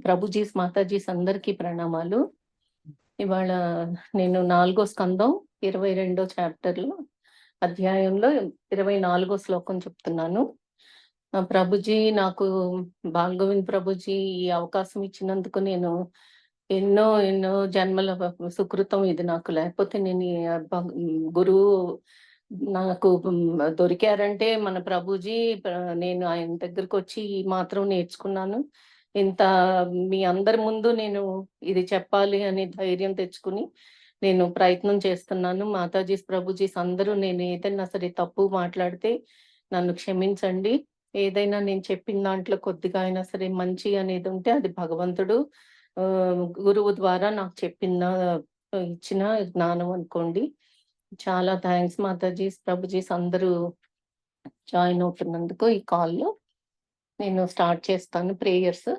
ప్రభుజీస్ మాతాజీస్ అందరికీ ప్రణామాలు. ఇవాళ నేను 4వ స్కందం 22వ చాప్టర్లో అధ్యాయంలో 24వ శ్లోకం చెప్తున్నాను. ప్రభుజీ నాకు బాల్గోవింద్ ప్రభుజీ ఈ అవకాశం ఇచ్చినందుకు నేను ఎన్నో ఎన్నో జన్మల సుకృతం ఇది నాకు. లేకపోతే నేను గురువు నాకు దొరికారంటే మన ప్రభుజీ. నేను ఆయన దగ్గరకు వచ్చి ఈ మాత్రం నేర్చుకున్నాను. ఇంత మీ అందరి ముందు నేను ఇది చెప్పాలి అని ధైర్యం తెచ్చుకుని నేను ప్రయత్నం చేస్తున్నాను. మాతాజీస్ ప్రభుజీస్ అందరూ నేను ఏదైనా సరే తప్పు మాట్లాడితే నన్ను క్షమించండి. ఏదైనా నేను చెప్పిన దాంట్లో కొద్దిగా అయినా సరే మంచి అనేది ఉంటే అది భగవంతుడు గురువు ద్వారా నాకు ఇచ్చిన జ్ఞానం అనుకోండి. చాలా థ్యాంక్స్ మాతాజీస్ ప్రభుజీస్ అందరూ జాయిన్ అవుతున్నందుకు. ఈ కాల్లో నేను స్టార్ట్ చేస్తాను ప్రేయర్స్.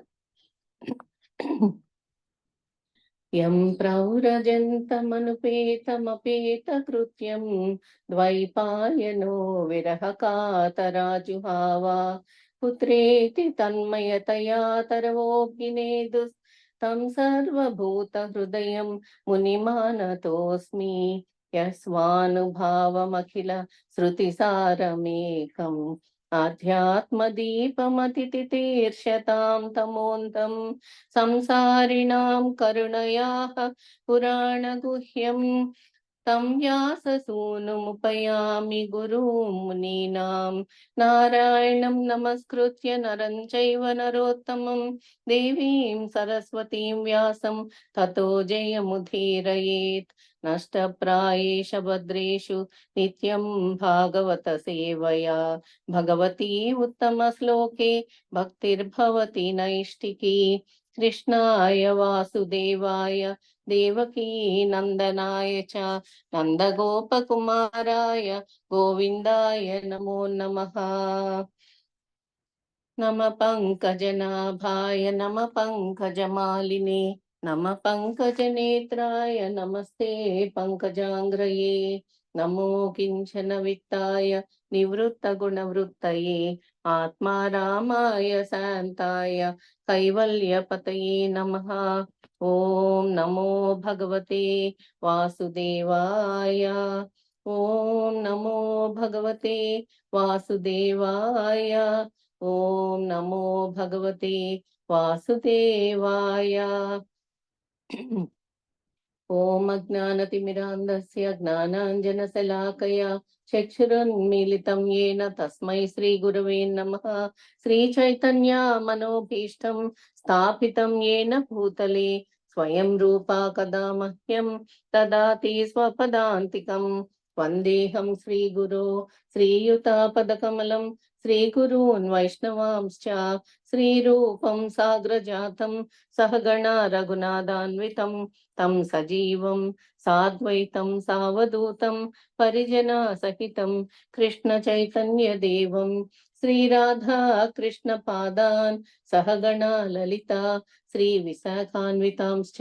యం ప్రౌరజంతమనుపేతమపేత కృత్యం ద్వైపాయనో విరహకాతరాజుహావా పుత్రేతి తన్మయతయా తరవోభినేదు తం సర్వభూత హృదయం మునిమానతోస్మి యస్వానుభావమఖిల శృతిసారమేకం ఆధ్యాత్మదీపమతితితీర్షతాం తమోంతం సంసారిణాం కరుణయాః పురాణగుహ్యం తం వ్యాససూనుముపయామి గురుం మునీనాం నారాయణం నమస్కృత్య నరం చైవ నరోత్తమం దేవీం సరస్వతీం వ్యాసం తతో జయముదీరయేత్. నష్టప్రాయేష భద్రేషు నిత్యం భాగవత సేవయా భగవతి ఉత్తమ శ్లోకే భక్తిర్భవతి నైష్టికీ. కృష్ణాయ వాసుదేవాయ దేవకీ నందనాయ చ నందగోపకుమారాయ గోవిందాయ నమో నమః. నమ పంకజనాభాయ నమ పంకజమాలినే నమ పంకజనేత్రాయ నమస్తే పంకజాంగ్రయే. నమో కించన విత్తాయ నివృత్త గుణవృత్తయే ఆత్మారామాయ శాంతాయ కైవల్యపతయే నమః. ఓం నమో భగవతే వాసుదేవాయ. ఓం నమో భగవతే వాసుదేవాయ. ఓం నమో భగవతే వాసుదేవాయ. ఓం అజ్ఞానతిమిరాంధస్య జ్ఞానాంజనశలాకయా చక్షురున్మీలితం యేన తస్మై శ్రీ గురవే నమః. శ్రీ చైతన్య మనోభీష్టం స్థాపితం యేన భూతలే స్వయం రూపా కదా మహ్యం దదాతి స్వపదాంతికం. వందేహం శ్రీగురో శ్రీయుతాపదకమలం శ్రీగురూన్ వైష్ణవాంశ్చ శ్రీరూపం సాగ్రజాతం సహగణ రఘునాథాన్వితం తం సజీవం సాద్వైతం సావధూతం పరిజన సహితం కృష్ణ చైతన్య దేవం శ్రీరాధా కృష్ణ పాదాన్ సహగణ లలిత శ్రీ విశాఖాన్వితాంశ్చ.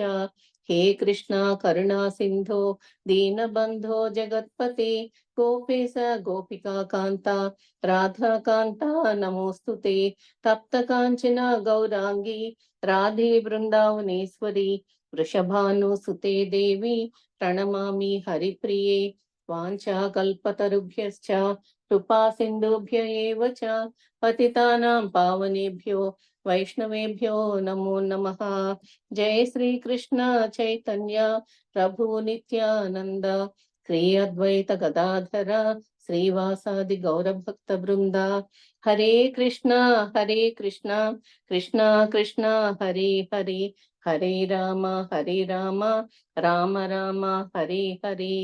హే కృష్ణ కరుణా సింధో దీనబంధో జగత్పతే గోపేశ గోపికా కాంత రాధాకాంత నమోస్తుతే. తప్త కాంచన గౌరాంగి రాధే బృందావనేశ్వరి వృషభానుసుతే దేవి ప్రణమామి హరిప్రియే. వాంఛాకల్పతరుభ్యశ్చ కృపా సింధుభ్య ఏవ చ పతితానాం పావనేభ్యో వైష్ణవేభ్యో నమో నమః. జయ శ్రీ కృష్ణ చైతన్య ప్రభు నిత్యానంద శ్రీ అద్వైత గదాధర శ్రీవాసాది గౌరభక్త బృంద. హరే కృష్ణ కృష్ణ కృష్ణ హరే హరే హరే రామ రామ రామ హరే హరే.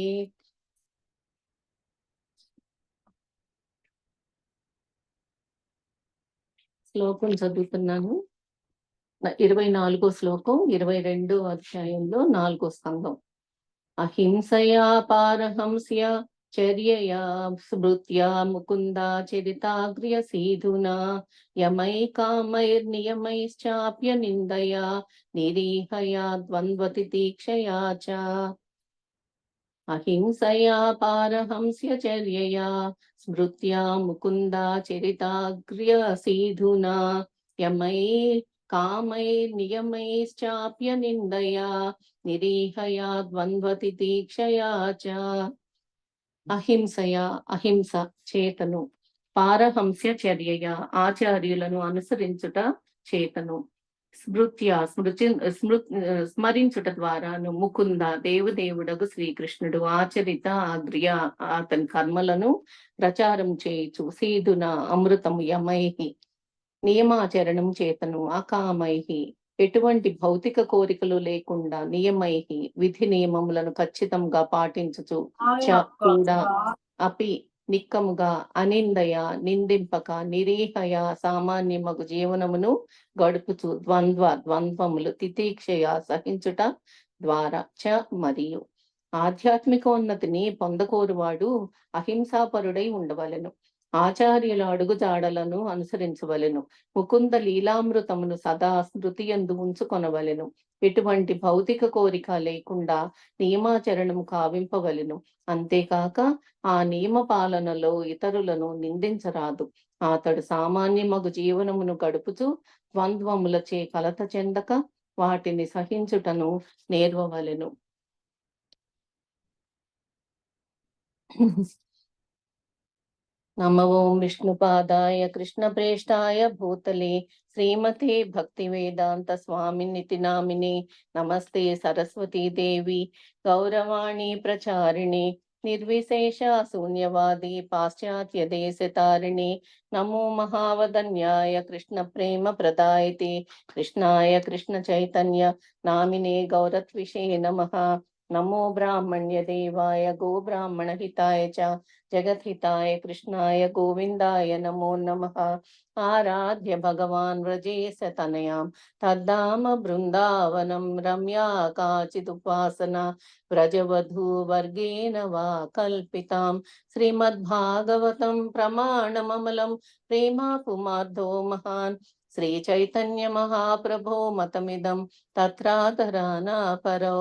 శ్లోకం చదువుతున్నాను. 24వ శ్లోకం 22వ అధ్యాయంలో 4వ స్కందం. అహింసయా పారహంస్య చర్యయా స్మృత్యా ముకుందా చరితాగ్ర్య సీధునా యమైకామైర్నియమైశ్చాప్య నిందయా నిరీహయా ద్వంద్వతితీక్షయా చ. అహింసయా పారహంస్య చర్యయా స్మృత్యా ముకుందా చరితాగ్ర్య సీధునా యమై కామై నియమైశ్చాప్య నిందయా నిరీహయా ద్వంద్వతి దీక్షయా చ. అహింస చేతను, పారహంస్య చర్యయ ఆచార్యులను అనుసరించుట చేతను, స్మరించుట ద్వారాను ముకుంద దేవదేవుడగు శ్రీకృష్ణుడు ఆచరిత అగ్రియ అతని కర్మలను ప్రచారం చేయుచు సీదున అమృతము యమైహి నియమాచరణం చేతను అకామైహి ఎటువంటి భౌతిక కోరికలు లేకుండా నియమైహి విధి నియమములను ఖచ్చితంగా పాటించుచు కూడా అపి నిక్కముగా అనిందయ నిందింపక నిరీహయ సామాన్యమగు జీవనమును గడుపుచు ద్వంద్వములు తితీక్షయ సహించుట ద్వారా చ మరియు ఆధ్యాత్మికోన్నతిని పొందకోరువాడు అహింసాపరుడై ఉండవలెను. ఆచార్యుల అడుగుజాడలను అనుసరించవలెను. ముకుంద లీలామృతమును సదా స్మృతియందు ఉంచుకొనవలెను. ఎటువంటి భౌతిక కోరిక లేకుండా నియమాచరణము కావింపవలెను. అంతేకాక ఆ నియమ పాలనలో ఇతరులను నిందించరాదు. అతడు సామాన్యమగు జీవనమును గడుపుచు ద్వంద్వములచే కలత చెందక వాటిని సహించుటను నేర్వవలెను. నమో విష్ణుపాదాయ కృష్ణప్రేష్టాయ భూతలే శ్రీమతే భక్తివేదాంత స్వామినితి నామిని. నమస్తే సరస్వతీ దేవి గౌరవాణి ప్రచారిణి నిర్విశేష శూన్యవాది పాశ్చాత్య దేశతారిణి. నమో మహావదన్యాయ కృష్ణ ప్రేమ ప్రదాయతే కృష్ణాయ కృష్ణ చైతన్య నామినే గౌరత్విషే నమః. నమో బ్రాహ్మణ్య దేవాయ గో బ్రాహ్మణ హితాయ చ జగద్హితాయ కృష్ణాయ గోవిందాయ నమో నమః. ఆరాధ్య భగవాన్ వ్రజేశ తనయాం తద్ధామ బృందావనం రమ్యా కాచిదుపాసన వ్రజవధూ వర్గేణ వా కల్పితాం. శ్రీమద్భాగవతం ప్రమాణమమలం ప్రేమా కుమార్ధో మహాన్. శ్రీ చైతన్య మహాప్రభో మతమిదం తత్రాతరానా పరో.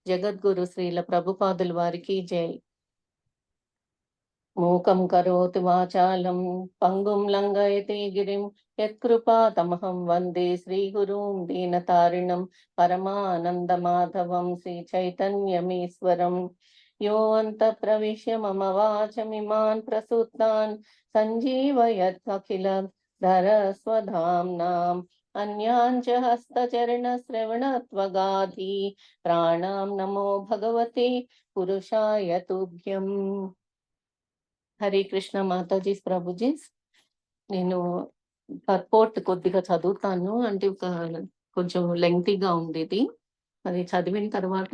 జగద్గురు శ్రీల ప్రభుపాదుల వారికి జై. మూకం కరోతి వాచాలం పంగుం లంఘయతే గిరిం యత్కృపా తమహం వందే శ్రీగురుం దీనతారిణం పరమానంద మాధవం శ్రీ చైతన్యమీశ్వరం. యో అంత ప్రవిశ్య మమ వాచమిమాన్ ప్రసూతాన్ సంజీవయత్ అఖిల ధరస్వధామ్నాం. అన్యాంచ హస్తచరణ శ్రవణత్వగాధి ప్రాణాం నమో భగవతే పురుషాయ తుభ్యం. హరే కృష్ణ మాతాజీ ప్రభుజీ. నేను పర్పోర్ట్ కొద్దిగా చదువుతాను, అంటే కొంచెం లెంగ్తీగా ఉంది ఇది. అది చదివిన తర్వాత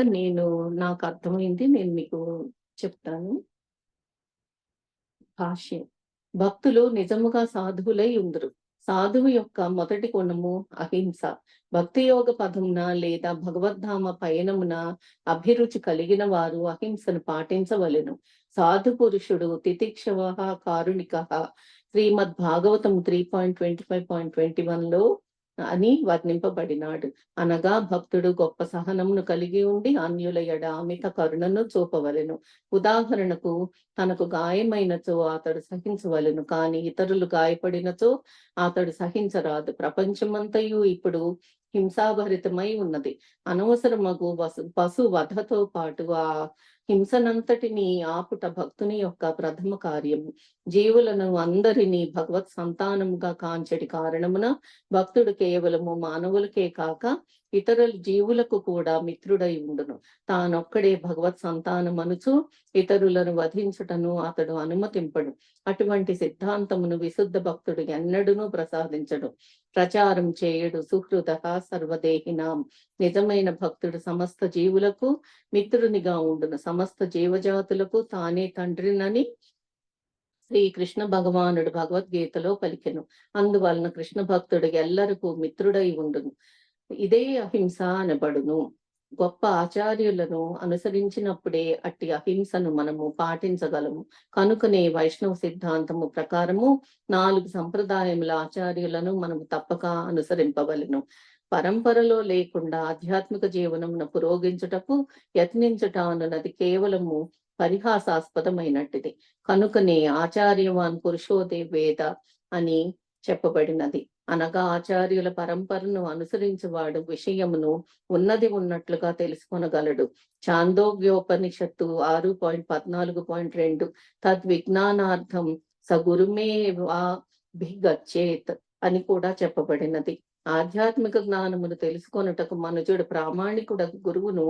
నాకు అర్థమైంది, నేను మీకు చెప్తాను. భాష్యం. భక్తులు నిజముగా సాధువులై ఉందరు. సాధువు యొక్క మొదటి గుణము అహింస. భక్తి యోగ పదమున లేదా భగవద్ధామ పయనమున అభిరుచి కలిగిన వారు అహింసను పాటించవలెను. సాధు పురుషుడు తితిక్షవ కారుణిక శ్రీమద్ భాగవతం 3.25.21 అని వర్ణింపబడినాడు. అనగా భక్తుడు గొప్ప సహనమును కలిగి ఉండి అన్యుల ఎడ అమిత కరుణను చూపవలెను. ఉదాహరణకు తనకు గాయమైనచో అతడు సహించవలెను, కానీ ఇతరులు గాయపడినచో అతడు సహించరాదు. ప్రపంచమంతయు ఇప్పుడు హింసాభరితమై ఉన్నది. అనవసరమగు పశు వధతో పాటు ఆ హింసనంతటిని ఆపుట భక్తుని యొక్క ప్రథమ కార్యము. జీవులను అందరినీ భగవత్ సంతానముగా కాంచడి కారణమున భక్తుడు కేవలము మానవులకే కాక ఇతర జీవులకు కూడా మిత్రుడై ఉండును. తానొక్కడే భగవత్ సంతానం అనుచు ఇతరులను వధించుటను అతడు అనుమతింపడు. అటువంటి సిద్ధాంతమును విశుద్ధ భక్తుడు ఎన్నడూనూ ప్రసాదించడు, ప్రచారం చేయడు. సుహృద సర్వదేహినాం. నిజమైన భక్తుడు సమస్త జీవులకు మిత్రునిగా ఉండును. సమస్త జీవజాతులకు తానే తండ్రినని శ్రీకృష్ణ భగవానుడు భగవద్గీతలో పలికెను. అందువలన కృష్ణ భక్తుడు ఎల్లరకు మిత్రుడై ఉండును. ఇదే అహింస అనబడును. గొప్ప ఆచార్యులను అనుసరించినప్పుడే అట్టి అహింసను మనము పాటించగలము. కనుకనే వైష్ణవ సిద్ధాంతము ప్రకారము 4 సంప్రదాయముల ఆచార్యులను మనము తప్పక అనుసరింపవలెను. పరంపరలో లేకుండా ఆధ్యాత్మిక జీవనమును పురోగించుటకు యత్నించుట అన్నది కేవలము పరిహాసాస్పదమైనట్టిది. కనుకనే ఆచార్యవాన్ పురుషోదే వేద అని చెప్పబడినది. అనగా ఆచార్యుల పరంపరను అనుసరించువాడు విషయమును ఉన్నది ఉన్నట్లుగా తెలుసుకొనగలడు. చాందోగ్యోపనిషత్తు 6.14.2 తద్విజ్ఞానార్థం సగురుమే వా భిగచ్చేత్ అని కూడా చెప్పబడినది. ఆధ్యాత్మిక జ్ఞానమును తెలుసుకొనుటకు మనుజుడు ప్రామాణికుడకు గురువును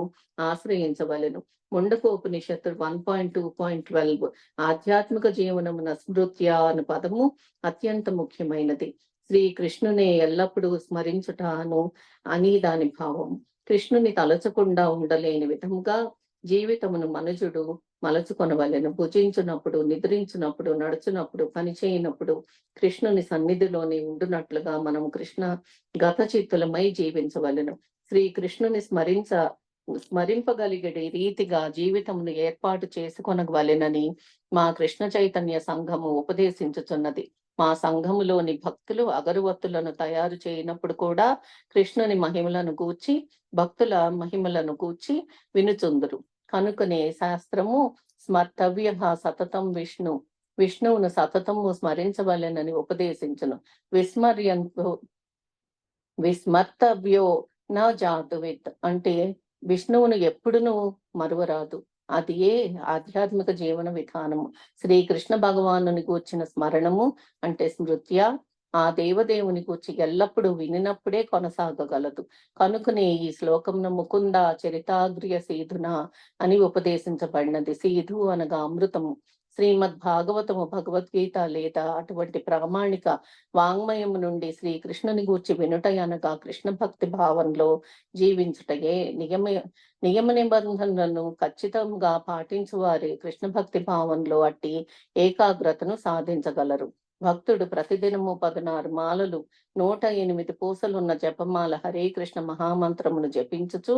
ఆశ్రయించవలెను. ముండకోపనిషత్తు 1.2.12 ఆధ్యాత్మిక జీవనమున స్మృత్య అను పదము అత్యంత ముఖ్యమైనది. శ్రీకృష్ణుని ఎల్లప్పుడూ స్మరించుటాను అని దాని భావం. కృష్ణుని తలచకుండా ఉండలేని విధముగా జీవితమును మనుజుడు మలచుకొనవలెను. భుజించునప్పుడు, నిద్రించినప్పుడు, నడుచునప్పుడు, పని చేయనప్పుడు కృష్ణుని సన్నిధిలోనే ఉండునట్లుగా మనం కృష్ణ గత చిత్తులమై జీవించవలెను. శ్రీకృష్ణుని స్మరింపగలిగే రీతిగా జీవితమును ఏర్పాటు చేసుకొనవలెనని మా కృష్ణ చైతన్య సంఘము ఉపదేశించుచున్నది. మా సంఘములోని భక్తులు అగరువత్తులను తయారు చేయనప్పుడు కూడా కృష్ణుని మహిమలను గూర్చి, భక్తుల మహిమలను గూర్చి వినుచుందురు. కనుకనే శాస్త్రము స్మర్తవ్య సతతం విష్ణువును సతతము స్మరించవలెనని ఉపదేశించును. విస్మర్తవ్యో నా జాతువిత్ అంటే విష్ణువును ఎప్పుడునూ మరువరాదు. అది ఆధ్యాత్మిక జీవన విధానము. శ్రీకృష్ణ భగవానుని గూర్చిన స్మరణము అంటే స్మృత్య ఆ దేవదేవుని గూర్చి ఎల్లప్పుడూ వినినప్పుడే కొనసాగగలదు. కనుకనే ఈ శ్లోకంను ముకుంద చరితాగ్ర్య సీధున అని ఉపదేశించబడినది. సీధు అనగా అమృతము. శ్రీమద్ భాగవతము, భగవద్గీత లేదా అటువంటి ప్రామాణిక వాంగ్మయము నుండి శ్రీకృష్ణుని గూర్చి వినుట అనగా కృష్ణ భక్తి భావంలో జీవించుటయే. నియమ నిబంధనలను ఖచ్చితంగా పాటించువారి కృష్ణ భక్తి భావంలో అట్టి ఏకాగ్రతను సాధించగలరు. భక్తుడు ప్రతిదినము 16 మాలలు 108 పూసలున్న జపమాల హరే కృష్ణ మహామంత్రమును జపించుచు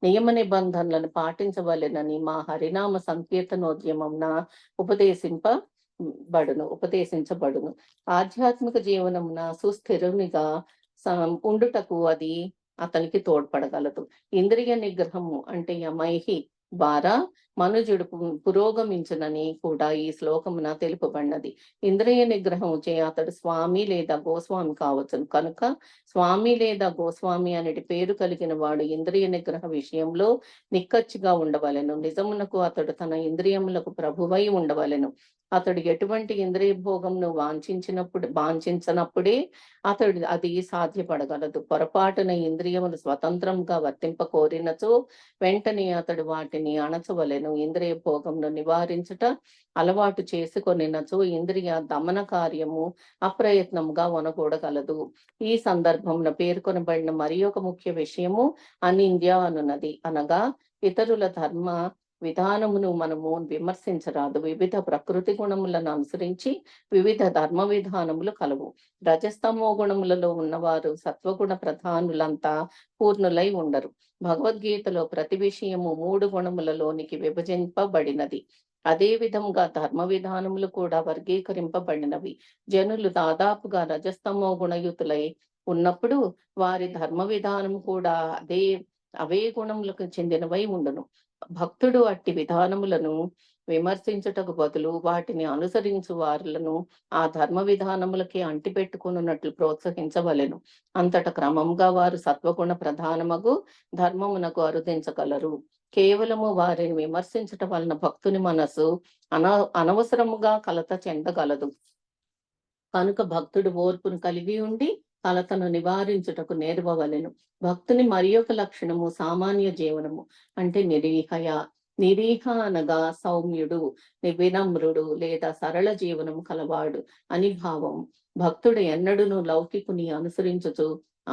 నియమ నిబంధనలను పాటించవలెనని మా హరినామ సంకీర్తనోద్యమంన ఉపదేశించబడును. ఆధ్యాత్మిక జీవనమున సుస్థిరునిగా ఉండుటకు అది అతనికి తోడ్పడగలదు. ఇంద్రియ నిగ్రహము అంటే యమైహి ద్వారా మనుజుడు పురోగమించునని కూడా ఈ శ్లోకమున తెలుపబడినది. ఇంద్రియ నిగ్రహం చే అతడు స్వామి లేదా గోస్వామి కావచ్చును. కనుక స్వామి లేదా గోస్వామి అనేది పేరు కలిగిన వాడు ఇంద్రియ నిగ్రహ విషయంలో నిక్కచ్చిగా ఉండవలెను. నిజమునకు అతడు తన ఇంద్రియములకు ప్రభువై ఉండవలెను. అతడు ఎటువంటి ఇంద్రియ భోగంను వాంఛించినప్పుడే అతడు అది సాధ్యపడగలదు. పొరపాటున ఇంద్రియములు స్వతంత్రంగా వర్తింప కోరినచో వెంటనే అతడు వాటిని అణచవలెను. ఇంద్రియ భోగంను నివారించుట అలవాటు చేసుకొనినచో ఇంద్రియ దమన కార్యము అప్రయత్నముగా వనకూడగలదు. ఈ సందర్భంలో పేర్కొనబడిన మరి ఒక ముఖ్య విషయము అనింద్య అనున్నది. అనగా ఇతరుల ధర్మ విధానమును మనము విమర్శించరాదు. వివిధ ప్రకృతి గుణములను అనుసరించి వివిధ ధర్మ విధానములు కలవు. రజస్తమో గుణములలో ఉన్నవారు సత్వగుణ ప్రధానులంతా పూర్ణులై ఉండరు. భగవద్గీతలో ప్రతి విషయము 3 గుణములలోనికి విభజింపబడినది. అదే విధంగా ధర్మ విధానములు కూడా వర్గీకరింపబడినవి. జనులు దాదాపుగా రజస్తమో గుణయుతులై ఉన్నప్పుడు వారి ధర్మ విధానం కూడా అవే గుణములకు చెందినవై ఉండును. భక్తుడు అట్టి విధానములను విమర్శించుటకు బదులు వాటిని అనుసరించు వారులను ఆ ధర్మ విధానములకి అంటిపెట్టుకున్నట్లు ప్రోత్సహించవలెను. అంతట క్రమంగా వారు సత్వగుణ ప్రధానమగు ధర్మమునకు అరుదించగలరు. కేవలము వారిని విమర్శించటం వలన భక్తుని మనసు అనవసరముగా కలత చెందగలదు. కనుక భక్తుడు ఓర్పును కలిగి ఉండి కలతను నివారించుటకు నేర్వవలెను. భక్తుని మరి ఒక లక్షణము సామాన్య జీవనము అంటే నిరీహ అనగా సౌమ్యుడు, వినమ్రుడు లేదా సరళ జీవనము కలవాడు అని భావం. భక్తుడు ఎన్నడూను లౌకికుని అనుసరించుచు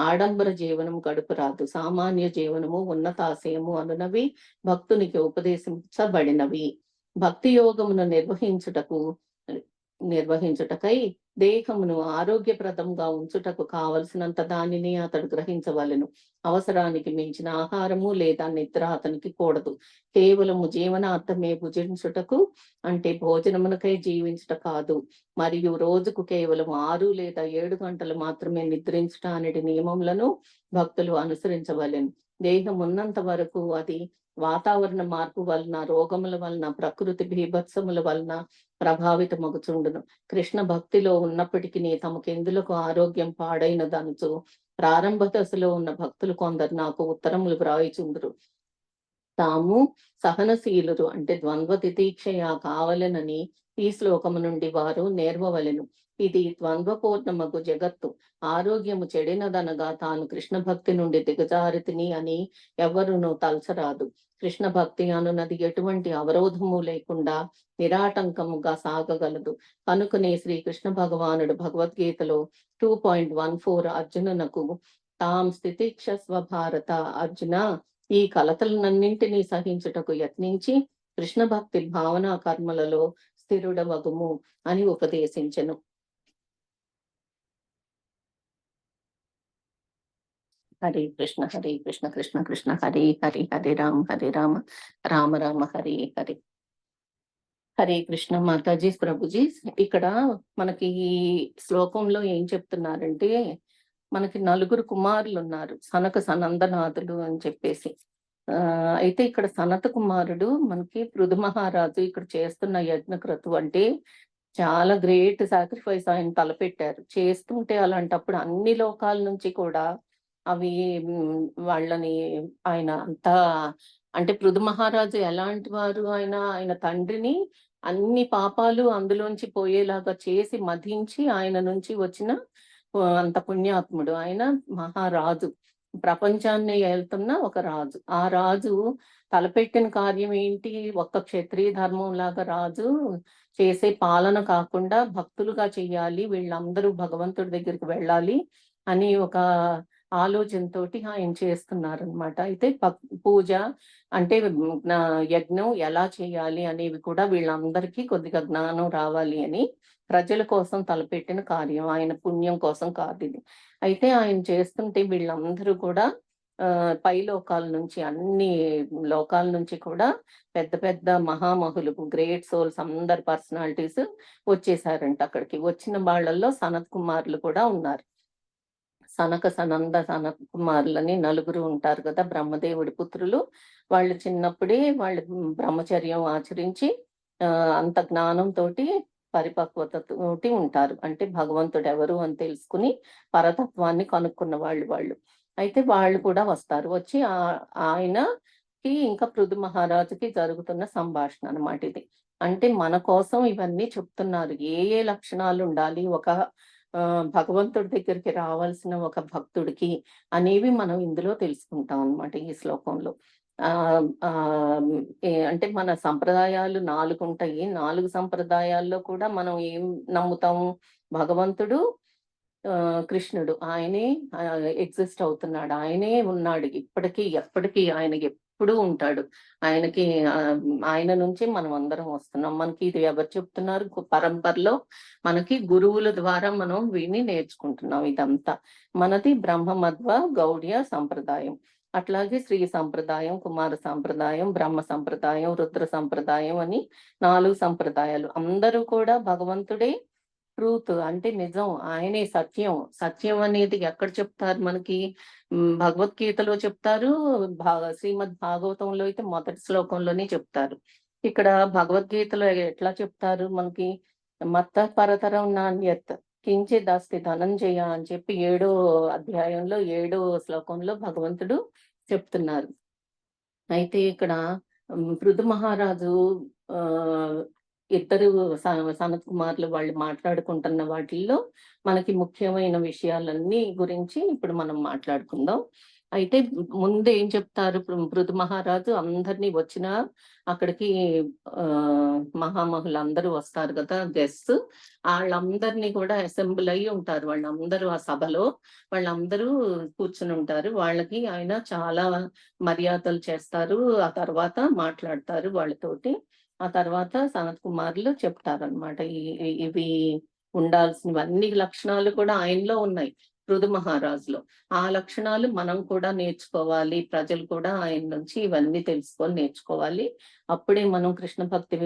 ఆడంబర జీవనము గడుపురాదు. సామాన్య జీవనము ఉన్నతాశయము అనునవి భక్తునికి ఉపదేశించబడినవి. భక్తి యోగమును నిర్వహించుటకై దేహమును ఆరోగ్యప్రదంగా ఉంచుటకు కావలసినంత దానిని అతడు గ్రహించవలెను. అవసరానికి మించిన ఆహారము లేదా నిద్ర అతనికి కూడదు. కేవలము జీవనార్థమే భుజించుటకు అంటే భోజనమునకై జీవించుట కాదు. మరియు రోజుకు కేవలం 6 లేదా 7 గంటలు మాత్రమే నిద్రించుట అనే నియమములను భక్తులు అనుసరించవలెను. దేహం ఉన్నంత వరకు అది వాతావరణ మార్పు వలన, రోగముల వలన, ప్రకృతి బీభత్సముల వలన ప్రభావితమగుచుండును. కృష్ణ భక్తిలో ఉన్నప్పటికీ తమకెందులకు ఆరోగ్యం పాడైనదనుచు ప్రారంభ దశలో ఉన్న భక్తులు కొందరు నాకు ఉత్తరములు వ్రాయిచుందురు. తాము సహనశీలురు, అంటే ద్వంద్వ తితీక్షయ కావలెనని ఈ శ్లోకము నుండి వారు నేర్వవలెను. ఇది ద్వంద్వపూర్ణమగు జగత్తు. ఆరోగ్యము చెడినదనగా తాను కృష్ణ భక్తి నుండి దిగజారితిని అని ఎవరునూ తలచరాదు. కృష్ణ భక్తి అనున్నది ఎటువంటి అవరోధము లేకుండా నిరాటంకముగా సాగగలదు. కనుకనే శ్రీకృష్ణ భగవానుడు భగవద్గీతలో 2.14 అర్జునునకు తాం స్థితిక్షస్వ భారత, అర్జున ఈ కలతలనన్నింటినీ సహించుటకు యత్నించి కృష్ణ భక్తి భావనా కర్మలలో స్థిరుడవగుము అని ఉపదేశించెను. హరే కృష్ణ కృష్ణ కృష్ణ హరే హరి, హరే రామ రామ రామ హరే హరి. హరే కృష్ణ మాతాజీ, ప్రభుజీ. ఇక్కడ మనకి ఈ శ్లోకంలో ఏం చెప్తున్నారంటే, మనకి 4 కుమారులు ఉన్నారు, సనక సనందనాథులు అని చెప్పేసి. అయితే ఇక్కడ సనత కుమారుడు మనకి పృథు మహారాజు ఇక్కడ చేస్తున్న యజ్ఞక్రతు అంటే చాలా గ్రేట్ సాక్రిఫైస్ ఆయన తలపెట్టారు. చేస్తుంటే అలాంటప్పుడు అన్ని లోకాల నుంచి కూడా అవి వాళ్ళని ఆయన అంతా, అంటే పృథు మహారాజు ఎలాంటి వారు, ఆయన తండ్రిని అన్ని పాపాలు అందులోంచి పోయేలాగా చేసి మధించి ఆయన నుంచి వచ్చిన అంత పుణ్యాత్ముడు. ఆయన మహారాజు, ప్రపంచాన్ని ఏలుతున్న ఒక రాజు. ఆ రాజు తలపెట్టిన కార్యం ఏంటి? ఒక్క క్షత్రియ ధర్మం లాగా రాజు చేసే పాలన కాకుండా భక్తులుగా చెయ్యాలి, వీళ్ళందరూ భగవంతుడి దగ్గరికి వెళ్ళాలి అని ఒక ఆలోచనతోటి ఆయన చేస్తున్నారనమాట. అయితే పూజ అంటే యజ్ఞం ఎలా చేయాలి అనేవి కూడా వీళ్ళందరికీ కొద్దిగా జ్ఞానం రావాలి అని ప్రజల కోసం తలపెట్టిన కార్యం, ఆయన పుణ్యం కోసం కాదు ఇది. అయితే ఆయన చేస్తుంటే వీళ్ళందరూ కూడా పై లోకాల నుంచి, అన్ని లోకాల నుంచి కూడా పెద్ద పెద్ద మహామహులు, గ్రేట్ సోల్స్, అందరు పర్సనాలిటీస్ వచ్చేసారంట అక్కడికి. వచ్చిన వాళ్ళల్లో సనత్ కుమారులు కూడా ఉన్నారు. సనక సనంద సనత్ కుమారులని 4 ఉంటారు కదా, బ్రహ్మదేవుడి పుత్రులు. వాళ్ళు చిన్నప్పుడే వాళ్ళు బ్రహ్మచర్యం ఆచరించి అంత జ్ఞానంతో పరిపక్వతతోటి ఉంటారు. అంటే భగవంతుడు ఎవరు అని తెలుసుకుని పరతత్వాన్ని కనుక్కున్న వాళ్ళు. అయితే వాళ్ళు కూడా వస్తారు. వచ్చి ఆయనకి ఇంకా పృథు మహారాజుకి జరుగుతున్న సంభాషణ అన్నమాట ఇది. అంటే మన కోసం ఇవన్నీ చెప్తున్నారు. ఏ లక్షణాలు ఉండాలి ఒక భగవంతుడి దగ్గరికి రావాల్సిన ఒక భక్తుడికి అనేవి మనం ఇందులో తెలుసుకుంటాం అన్నమాట ఈ శ్లోకంలో. అంటే మన సంప్రదాయాలు 4 ఉంటాయి. 4 సంప్రదాయాల్లో కూడా మనం ఏం నమ్ముతాము? భగవంతుడు, కృష్ణుడు ఆయనే ఎగ్జిస్ట్ అవుతున్నాడు, ఆయనే ఉన్నాడు ఇప్పటికీ ఎప్పటికీ, ఆయన ఎప్పుడూ ఉంటాడు. ఆయన నుంచి మనం అందరం వస్తున్నాం. మనకి ఇది ఎవరు చెప్తున్నారు? పరంపరలో మనకి గురువుల ద్వారా మనం వీటిని నేర్చుకుంటున్నాం. ఇదంతా మనది బ్రహ్మ మధ్వ గౌడ్య సంప్రదాయం. అట్లాగే శ్రీ సంప్రదాయం, కుమార సంప్రదాయం, బ్రహ్మ సంప్రదాయం, రుద్ర సంప్రదాయం అని 4 సంప్రదాయాలు. అందరూ కూడా భగవంతుడే ట్రూత్, అంటే నిజం, ఆయనే సత్యం. సత్యం అనేది ఎక్కడ చెప్తారు మనకి? భగవద్గీతలో చెప్తారు, శ్రీమద్ భాగవతంలో అయితే మొదటి శ్లోకంలోనే చెప్తారు. ఇక్కడ భగవద్గీతలో ఎట్లా చెప్తారు మనకి? మత్త పరతరం నాణ్యత్ కించిదస్తి ధనంజయ అని చెప్పి 7వ అధ్యాయంలో 7వ శ్లోకంలో భగవంతుడు చెప్తున్నారు. అయితే ఇక్కడ పృథు మహారాజు ఇద్దరు సనత్ కుమారులు వాళ్ళు మాట్లాడుకుంటున్న వాటిల్లో మనకి ముఖ్యమైన విషయాలన్నీ గురించి ఇప్పుడు మనం మాట్లాడుకుందాం. అయితే ముందు ఏం చెప్తారు? పృథు మహారాజు అందరినీ వచ్చిన అక్కడికి మహామహులందరూ వస్తారు కదా, గెస్ట్స్, వాళ్ళందరినీ కూడా అసెంబ్ల్ అయ్యి ఉంటారు. వాళ్ళందరూ ఆ సభలో వాళ్ళందరూ కూర్చుని ఉంటారు. వాళ్ళకి ఆయన చాలా మర్యాదలు చేస్తారు. ఆ తర్వాత మాట్లాడతారు వాళ్ళతోటి. ఆ తర్వాత సనత్ కుమారులు చెప్తారనమాట, ఇవి ఉండాల్సినవన్నీ లక్షణాలు కూడా ఆయనలో ఉన్నాయి, పృథు మహారాజులో. ఆ లక్షణాలు మనం కూడా నేర్చుకోవాలి. ప్రజలు కూడా ఆయన నుంచి ఇవన్నీ తెలుసుకొని నేర్చుకోవాలి. అప్పుడే మనం కృష్ణ భక్తి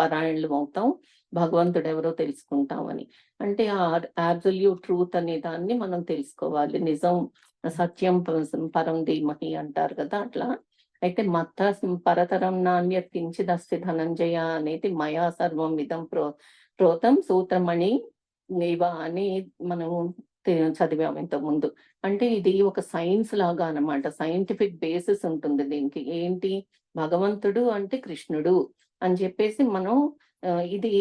పరాయణులు అవుతాం, భగవంతుడు ఎవరో తెలుసుకుంటామని. అంటే ఆ అబ్సల్యూట్ ట్రూత్ అనే దాన్ని మనం తెలుసుకోవాలి. నిజం సత్యం పరం ధీమహి అంటారు కదా, అట్లా. అయితే మత్త పరతరం నాణ్యత్ కించిదస్తి ధనంజయ అనేది మయా సర్వం ఇదం ప్రోతం సూత్రమణి ఇవ అని మనం చదివాము ఇంతకు ముందు. అంటే ఇది ఒక సైన్స్ లాగా అన్నమాట, సైంటిఫిక్ బేసిస్ ఉంటుంది దీనికి. ఏంటి, భగవంతుడు అంటే కృష్ణుడు అని చెప్పేసి మనం ఇది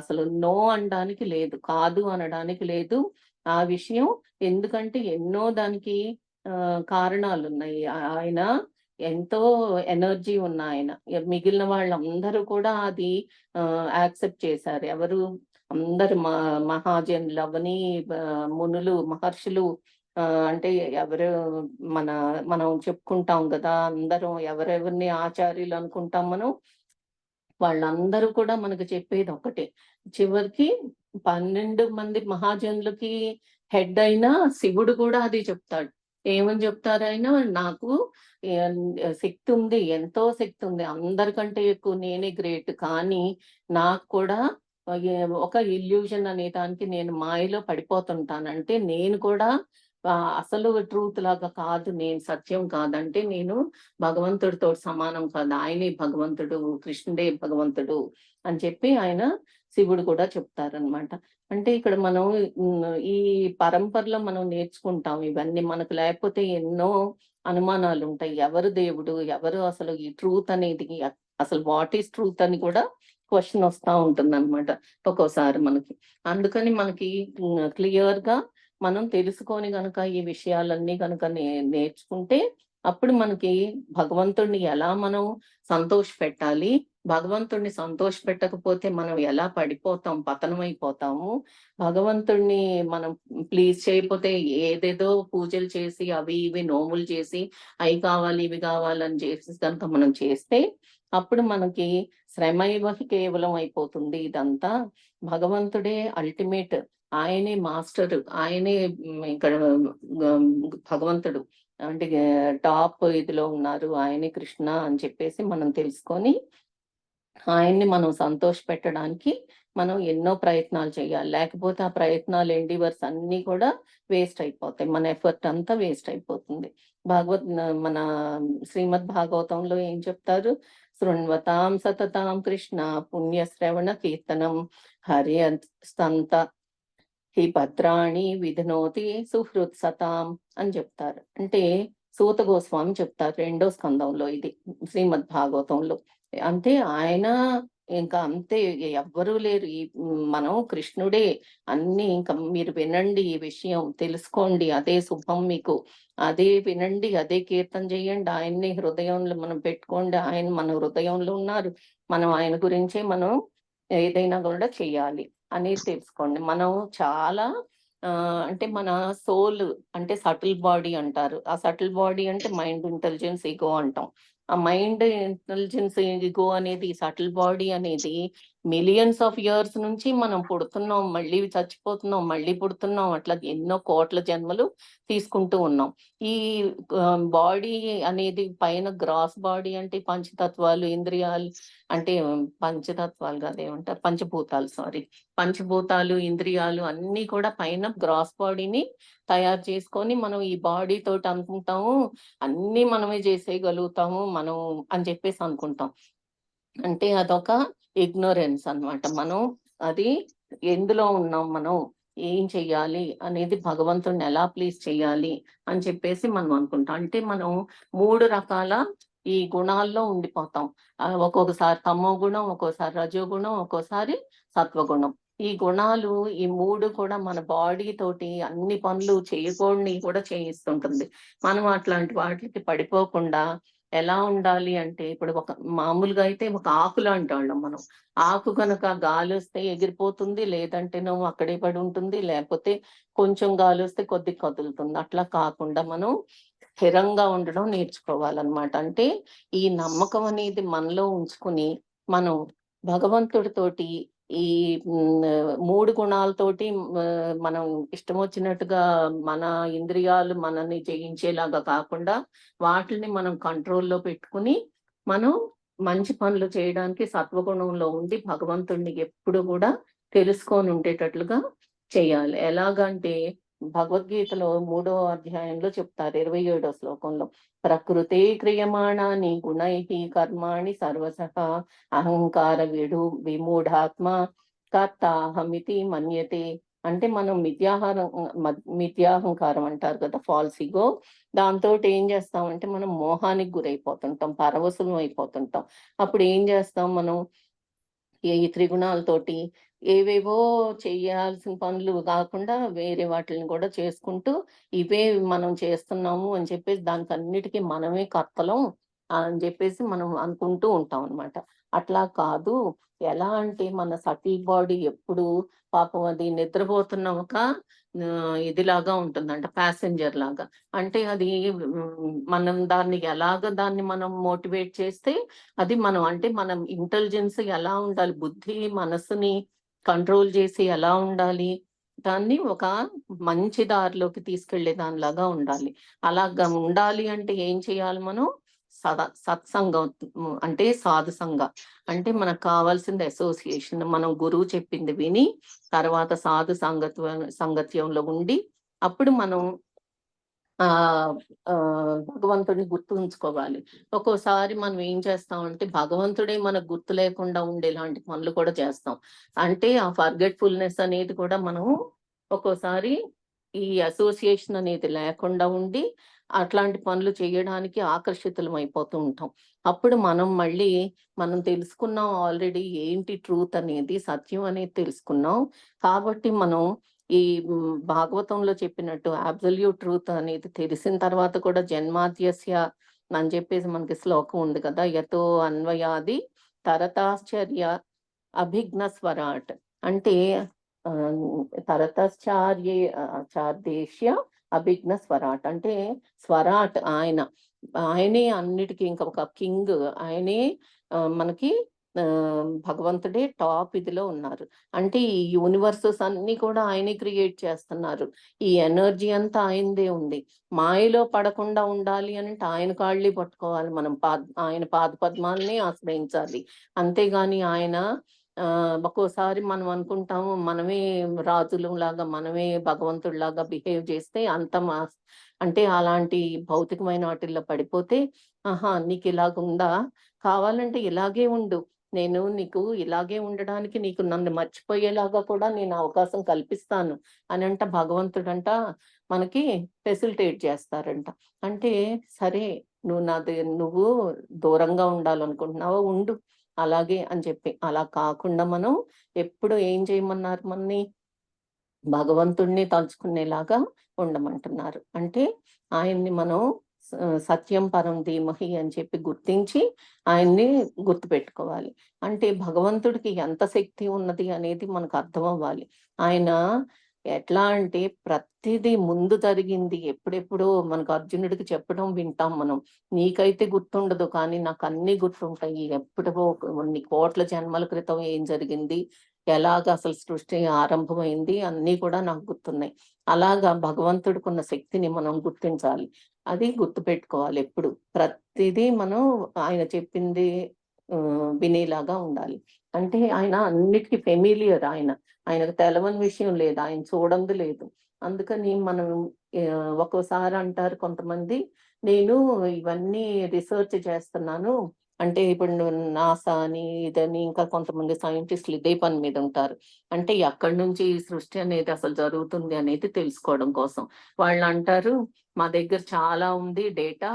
అసలు నో అనడానికి లేదు, కాదు అనడానికి లేదు ఆ విషయం. ఎందుకంటే ఎన్నో దానికి కారణాలు ఉన్నాయి. ఆయన ఎంతో ఎనర్జీ ఉన్న ఆయన. మిగిలిన వాళ్ళందరూ కూడా అది యాక్సెప్ట్ చేశారు. ఎవరు, అందరు మహాజనులు అవని, మునులు, మహర్షులు, అంటే ఎవరు మనం చెప్పుకుంటాం కదా, అందరం ఎవరెవరిని ఆచార్యులు అనుకుంటాం మనం, వాళ్ళందరూ కూడా మనకు చెప్పేది ఒకటే. చివరికి 12 మంది మహాజనులకి హెడ్ అయిన శివుడు కూడా అది చెప్తాడు. ఏమని చెప్తారు ఆయన, నాకు శక్తి ఉంది, ఎంతో శక్తి ఉంది, అందరికంటే ఎక్కువ నేనే గ్రేట్, కానీ నాకు కూడా ఒక ఇల్యూషన్ అనే దానికి నేను మాయలో పడిపోతుంటానంటే, నేను కూడా అసలు ట్రూత్ లాగా కాదు, నేను సత్యం కాదంటే నేను భగవంతుడితో సమానం కాదు, ఆయనే భగవంతుడు, కృష్ణుడే భగవంతుడు అని చెప్పి ఆయన శివుడు కూడా చెప్తారనమాట. అంటే ఇక్కడ మనం ఈ పరంపరలో మనం నేర్చుకుంటాం ఇవన్నీ. మనకు లేకపోతే ఎన్నో అనుమానాలు ఉంటాయి. ఎవరు దేవుడు, ఎవరు అసలు ఈ ట్రూత్ అనేది, అసలు వాట్ ఈస్ ట్రూత్ అని కూడా క్వశ్చన్ వస్తా ఉంటుంది అనమాట ఒక్కోసారి మనకి. అందుకని మనకి క్లియర్ గా మనం తెలుసుకొని గనక ఈ విషయాలన్నీ కనుక నేర్చుకుంటే అప్పుడు మనకి భగవంతుడిని ఎలా మనం సంతోష పెట్టాలి, భగవంతుడిని సంతోష పెట్టకపోతే మనం ఎలా పడిపోతాం, పతనమైపోతాము, భగవంతుడిని మనం ప్లీజ్ చేయకపోతే ఏదేదో పూజలు చేసి అవి ఇవి నోములు చేసి అవి కావాలి ఇవి కావాలని చేసి కనుక మనం చేస్తే అప్పుడు మనకి శ్రమైవ కేవలం అయిపోతుంది ఇదంతా. భగవంతుడే అల్టిమేట్, ఆయనే మాస్టర్, ఆయనే ఇక్కడ భగవంతుడు అంటే టాప్ ఇదిలో ఉన్నారు, ఆయనే కృష్ణ అని చెప్పేసి మనం తెలుసుకొని ఆయన్ని మనం సంతోష పెట్టడానికి మనం ఎన్నో ప్రయత్నాలు చేయాలి. లేకపోతే ఆ ప్రయత్నాలు ఎండివర్స్ అన్ని కూడా వేస్ట్ అయిపోతాయి, మన ఎఫర్ట్ అంతా వేస్ట్ అయిపోతుంది. మన శ్రీమద్ భాగవతంలో ఏం చెప్తారు, శృణ్వతాం సతతాం కృష్ణ పుణ్యశ్రవణ కీర్తనం హరి సంత హి భద్రాణి విధనోతి సుహృత్ సతాం అని చెప్తారు. అంటే సూత గోస్వామి చెప్తారు 2వ స్కందంలో ఇది శ్రీమద్ భాగవతంలో. అంటే ఆయన ఇంకా అంతే, ఎవ్వరూ లేరు, ఈ మనం కృష్ణుడే అన్ని. ఇంకా మీరు వినండి, ఈ విషయం తెలుసుకోండి, అదే శుభం మీకు, అదే వినండి, అదే కీర్తన చేయండి, ఆయన్ని హృదయంలో మనం పెట్టుకోండి, ఆయన మన హృదయంలో ఉన్నారు, మనం ఆయన గురించే మనం ఏదైనా కూడా చెయ్యాలి అనేది తెలుసుకోండి. మనం చాలా అంటే మన సోల్ అంటే సటిల్ బాడీ అంటారు. ఆ సటిల్ బాడీ అంటే మైండ్, ఇంటెలిజెన్స్, ఈగో అంటాం. ఆ మైండ్, ఇంటెలిజెన్స్, ఈగో అనేది, సటిల్ బాడీ అనేది మిలియన్స్ ఆఫ్ ఇయర్స్ నుంచి మనం పుడుతున్నాం, మళ్ళీ చచ్చిపోతున్నాం, మళ్ళీ పుడుతున్నాం, అట్లా ఎన్నో కోట్ల జన్మలు తీసుకుంటూ ఉన్నాం. ఈ బాడీ అనేది పైన గ్రాస్ బాడీ అంటే పంచతత్వాలు, ఇంద్రియాలు, అంటే పంచతత్వాలు కాదు, ఏమంటారు, పంచభూతాలు, సారీ, పంచభూతాలు, ఇంద్రియాలు అన్ని కూడా పైన గ్రాస్ బాడీని తయారు చేసుకొని మనం ఈ బాడీ తోటి అనుకుంటాము అన్ని మనమే చేసేయగలుగుతాము మనం అని చెప్పేసి అనుకుంటాం. అంటే అదొక ఇగ్నోరెన్స్ అన్నమాట. మనం అది ఎందులో ఉన్నాం, మనం ఏం చెయ్యాలి అనేది, భగవంతుడిని ఎలా ప్లీజ్ చెయ్యాలి అని చెప్పేసి మనం అనుకుంటాం. అంటే మనం 3 రకాల ఈ గుణాల్లో ఉండిపోతాం. ఒక్కొక్కసారి తమో గుణం, ఒక్కోసారి రజోగుణం, ఒక్కోసారి సత్వగుణం. ఈ గుణాలు ఈ 3 కూడా మన బాడీ తోటి అన్ని పనులు చేయకూడని కూడా చేయిస్తుంటుంది. మనం అట్లాంటి వాటికి పడిపోకుండా ఎలా ఉండాలి అంటే, ఇప్పుడు ఒక మామూలుగా అయితే ఒక ఆకు లాంటి వాళ్ళం మనం. ఆకు కనుక గాలి వస్తే ఎగిరిపోతుంది, లేదంటేనేమో అక్కడే పడి ఉంటుంది, లేకపోతే కొంచెం గాలి వస్తే కొద్దిగా కదులుతుంది. అట్లా కాకుండా మనం స్థిరంగా ఉండడం నేర్చుకోవాలన్నమాట. అంటే ఈ నమ్మకం అనేది మనలో ఉంచుకుని మనం భగవంతుడితోటి ఈ 3 గుణాలతోటి మనం ఇష్టం వచ్చినట్టుగా మన ఇంద్రియాలు మనల్ని జయించేలాగా కాకుండా వాటిని మనం కంట్రోల్లో పెట్టుకుని మనం మంచి పనులు చేయడానికి సత్వగుణంలో ఉండి భగవంతుడిని ఎప్పుడు కూడా తెలుసుకొని ఉండేటట్లుగా చేయాలి. ఎలాగంటే భగవద్గీతలో 3వ అధ్యాయంలో చెప్తారు 27వ శ్లోకంలో, ప్రకృతే క్రియమాణాని గుణైః కర్మాణి సర్వశః అహంకార విమూఢాత్మ కర్తాహమితి మన్యతే. అంటే మనం మిథ్యాహంకారం అంటారు కదా, ఫాల్స్ ఇగో. దాంతో ఏం చేస్తామంటే మనం మోహానికి గురైపోతుంటాం, పరవశులం అయిపోతుంటాం. అప్పుడు ఏం చేస్తాం మనం, ఈ త్రిగుణాలతోటి ఏవేవో చేయాల్సిన పనులు కాకుండా వేరే వాటిని కూడా చేసుకుంటూ, ఇవే మనం చేస్తున్నాము అని చెప్పేసి దానికన్నిటికీ మనమే కర్తలం అని చెప్పేసి మనం అనుకుంటూ ఉంటాం అనమాట. అట్లా కాదు. ఎలా అంటే మన సటిల్ బాడీ ఎప్పుడు పాపం అది నిద్రపోతున్న ఒక ఇదిలాగా ఉంటుందంట, ప్యాసింజర్ లాగా. అంటే అది మనం దాన్ని మనం మోటివేట్ చేస్తే అది మనం, అంటే మనం ఇంటెలిజెన్స్ ఎలా ఉండాలి, బుద్ధి మనస్సుని కంట్రోల్ చేసి ఎలా ఉండాలి, దాన్ని ఒక మంచి దారిలోకి తీసుకెళ్లే దానిలాగా ఉండాలి. అలాగా ఉండాలి అంటే ఏం చేయాలి మనం, సత్సంగం, అంటే సాధు సంఘ. అంటే మనకు కావాల్సింది అసోసియేషన్. మనం గురువు చెప్పింది విని తర్వాత సాధు సంగత్యంలో ఉండి అప్పుడు మనం ఆ భగవంతుడిని గుర్తుంచుకోవాలి. ఒక్కోసారి మనం ఏం చేస్తామంటే భగవంతుడే మనకు గుర్తు లేకుండా ఉండేలాంటి పనులు కూడా చేస్తాం. అంటే ఆ ఫర్గెట్‌ఫుల్‌నెస్ అనేది కూడా మనం ఒక్కోసారి ఈ అసోసియేషన్ అనేది లేకుండా ఉండి అట్లాంటి పనులు చేయడానికి ఆకర్షితులం అయిపోతూ ఉంటాం. అప్పుడు మనం మళ్ళీ మనం తెలుసుకున్నాం ఆల్రెడీ ఏంటి ట్రూత్ అనేది, సత్యం అనేది తెలుసుకున్నాం. కాబట్టి మనం ఈ భాగవతంలో చెప్పినట్టు అబ్సల్యూట్ ట్రూత్ అనేది తెలిసిన తర్వాత కూడా జన్మాద్యస్య అని చెప్పేసి మనకి శ్లోకం ఉంది కదా, యతో అన్వయాది తరతాశ్చర్య అభిజ్ఞ స్వరాట్. అంటే తరతశ్చార్యే చార్దేశ్య అభిజ్ఞ స్వరాట్. అంటే స్వరాట్ ఆయనే అన్నిటికీ ఇంకా ఒక కింగ్. ఆయనే మనకి భగవంతుడే టాప్ ఇదిలో ఉన్నారు. అంటే ఈ యూనివర్సెస్ అన్ని కూడా ఆయనే క్రియేట్ చేస్తున్నారు. ఈ ఎనర్జీ అంతా ఆయనదే ఉంది. మాయలో పడకుండా ఉండాలి అంటే ఆయన కాళ్ళే పట్టుకోవాలి మనం. ఆయన పాద పద్మాలని ఆశ్రయించాలి. అంతేగాని ఆయన ఒక్కోసారి మనం అనుకుంటాము మనమే రాజులంలాగా, మనమే భగవంతుడిలాగా బిహేవ్ చేస్తే అంటే అలాంటి భౌతికమైన వాటిల్లో పడిపోతే, ఆహా నీకు ఇలాగుందా, కావాలంటే ఇలాగే ఉండు, నేను నీకు ఇలాగే ఉండడానికి నీకు నన్ను మర్చిపోయేలాగా కూడా నేను అవకాశం కల్పిస్తాను అనంట భగవంతుడంట మనకి ఫెసిలిటేట్ చేస్తారంట. అంటే సరే, నువ్వు దూరంగా ఉండాలనుకుంటున్నావా ఉండు అలాగే అని చెప్పి. అలా కాకుండా మనం ఎప్పుడు ఏం చేయమన్నారు మనని, భగవంతుడిని తలుచుకునేలాగా ఉండమంటున్నారు. అంటే ఆయన్ని మనం సత్యం పరం ధీమహి అని చెప్పి గుర్తించి ఆయన్ని గుర్తుపెట్టుకోవాలి. అంటే భగవంతుడికి ఎంత శక్తి ఉన్నది అనేది మనకు అర్థం అవ్వాలి. ఆయన ఎట్లా అంటే ప్రతిదీ ముందు జరిగింది ఎప్పుడెప్పుడో మనకు అర్జునుడికి చెప్పడం వింటాం మనం. నీకైతే గుర్తుండదు కానీ నాకు అన్ని గుర్తుంటాయి. ఎప్పుడో కొన్ని కోట్ల జన్మల క్రితం ఏం జరిగింది, ఎలాగ అసలు సృష్టి ఆరంభమైంది అన్నీ కూడా నాకు గుర్తున్నాయి. అలాగా భగవంతుడికున్న శక్తిని మనం గుర్తించాలి. అది గుర్తుపెట్టుకోవాలి ఎప్పుడు. ప్రతిదీ మనం ఆయన చెప్పింది వినేలాగా ఉండాలి. అంటే ఆయన అన్నిటికి ఫెమిలియర్ ఆయన. ఆయనకు తెలవని విషయం లేదు. ఆయన చూడంది లేదు. అందుకని మనం ఒక్కోసారి అంటారు కొంతమంది, నేను ఇవన్నీ రిసర్చ్ చేస్తున్నాను. అంటే ఇప్పుడు నాసా అని, ఇదని ఇంకా కొంతమంది సైంటిస్టులు ఇదే పని మీద ఉంటారు. అంటే ఎక్కడి నుంచి ఈ సృష్టి అనేది అసలు జరుగుతుంది అనేది తెలుసుకోవడం కోసం. వాళ్ళు అంటారు, మా దగ్గర చాలా ఉంది డేటా,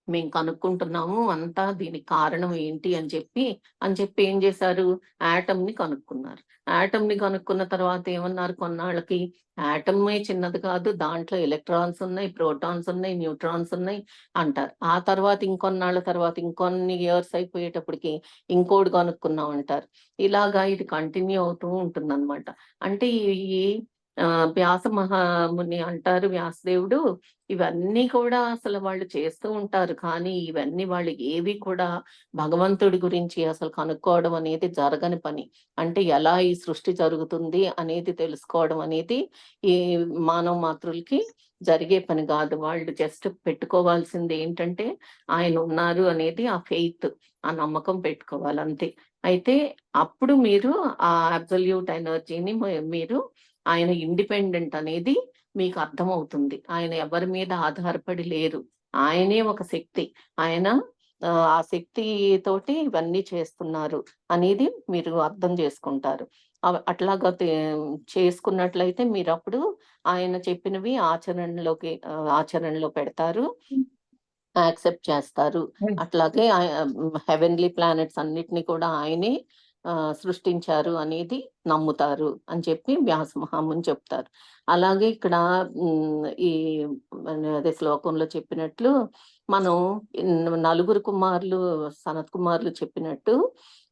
మేము కనుక్కుంటున్నాము అంతా, దీనికి కారణం ఏంటి అని చెప్పి ఏం చేశారు, ని కనుక్కున్నారు. ని కనుక్కున్న తర్వాత ఏమన్నారు, కొన్నాళ్ళకి యాటమే చిన్నది కాదు, దాంట్లో ఎలక్ట్రాన్స్ ఉన్నాయి, ప్రోటాన్స్ ఉన్నాయి, న్యూట్రాన్స్ ఉన్నాయి అంటారు. ఆ తర్వాత ఇంకొన్నాళ్ళ తర్వాత ఇంకొన్ని ఇయర్స్ అయిపోయేటప్పటికి ఇంకోటి కనుక్కున్నాం అంటారు. ఇలాగా ఇది కంటిన్యూ అవుతూ ఉంటుందన్నమాట. అంటే ఈ వ్యాస మహాముని అంటారు, వ్యాసదేవుడు, ఇవన్నీ కూడా అసలు వాళ్ళు చేస్తూ ఉంటారు. కానీ ఇవన్నీ వాళ్ళు ఏవి కూడా భగవంతుడి గురించి అసలు కనుక్కోవడం అనేది జరగని పని. అంటే ఎలా ఈ సృష్టి జరుగుతుంది అనేది తెలుసుకోవడం అనేది ఈ మానవ మాతృలకి జరిగే పని కాదు. వాళ్ళు జస్ట్ పెట్టుకోవాల్సింది ఏంటంటే ఆయన ఉన్నారు అనేది ఆ ఫెయిత్, ఆ నమ్మకం పెట్టుకోవాలి అంతే. అయితే అప్పుడు మీరు ఆ అబ్సల్యూట్ ఎనర్జీని మీరు ఆయన ఇండిపెండెంట్ అనేది మీకు అర్థమవుతుంది. ఆయన ఎవరి మీద ఆధారపడి లేరు. ఆయనే ఒక శక్తి. ఆయన ఆ శక్తి తోటి ఇవన్నీ చేస్తున్నారు అనేది మీరు అర్థం చేసుకుంటారు. అట్లాగా చేసుకున్నట్లయితే మీరప్పుడు ఆయన చెప్పినవి ఆచరణలో పెడతారు. యాక్సెప్ట్ చేస్తారు. అట్లాగే హెవెన్లీ ప్లానెట్స్ అన్నిటిని కూడా ఆయనే సృష్టించారు అనేది నమ్ముతారు అని చెప్పి వ్యాస మహాముని చెప్తారు. అలాగే ఇక్కడ ఈ అదే శ్లోకంలో చెప్పినట్లు మనం నలుగురు కుమారులు సనత్ కుమారులు చెప్పినట్టు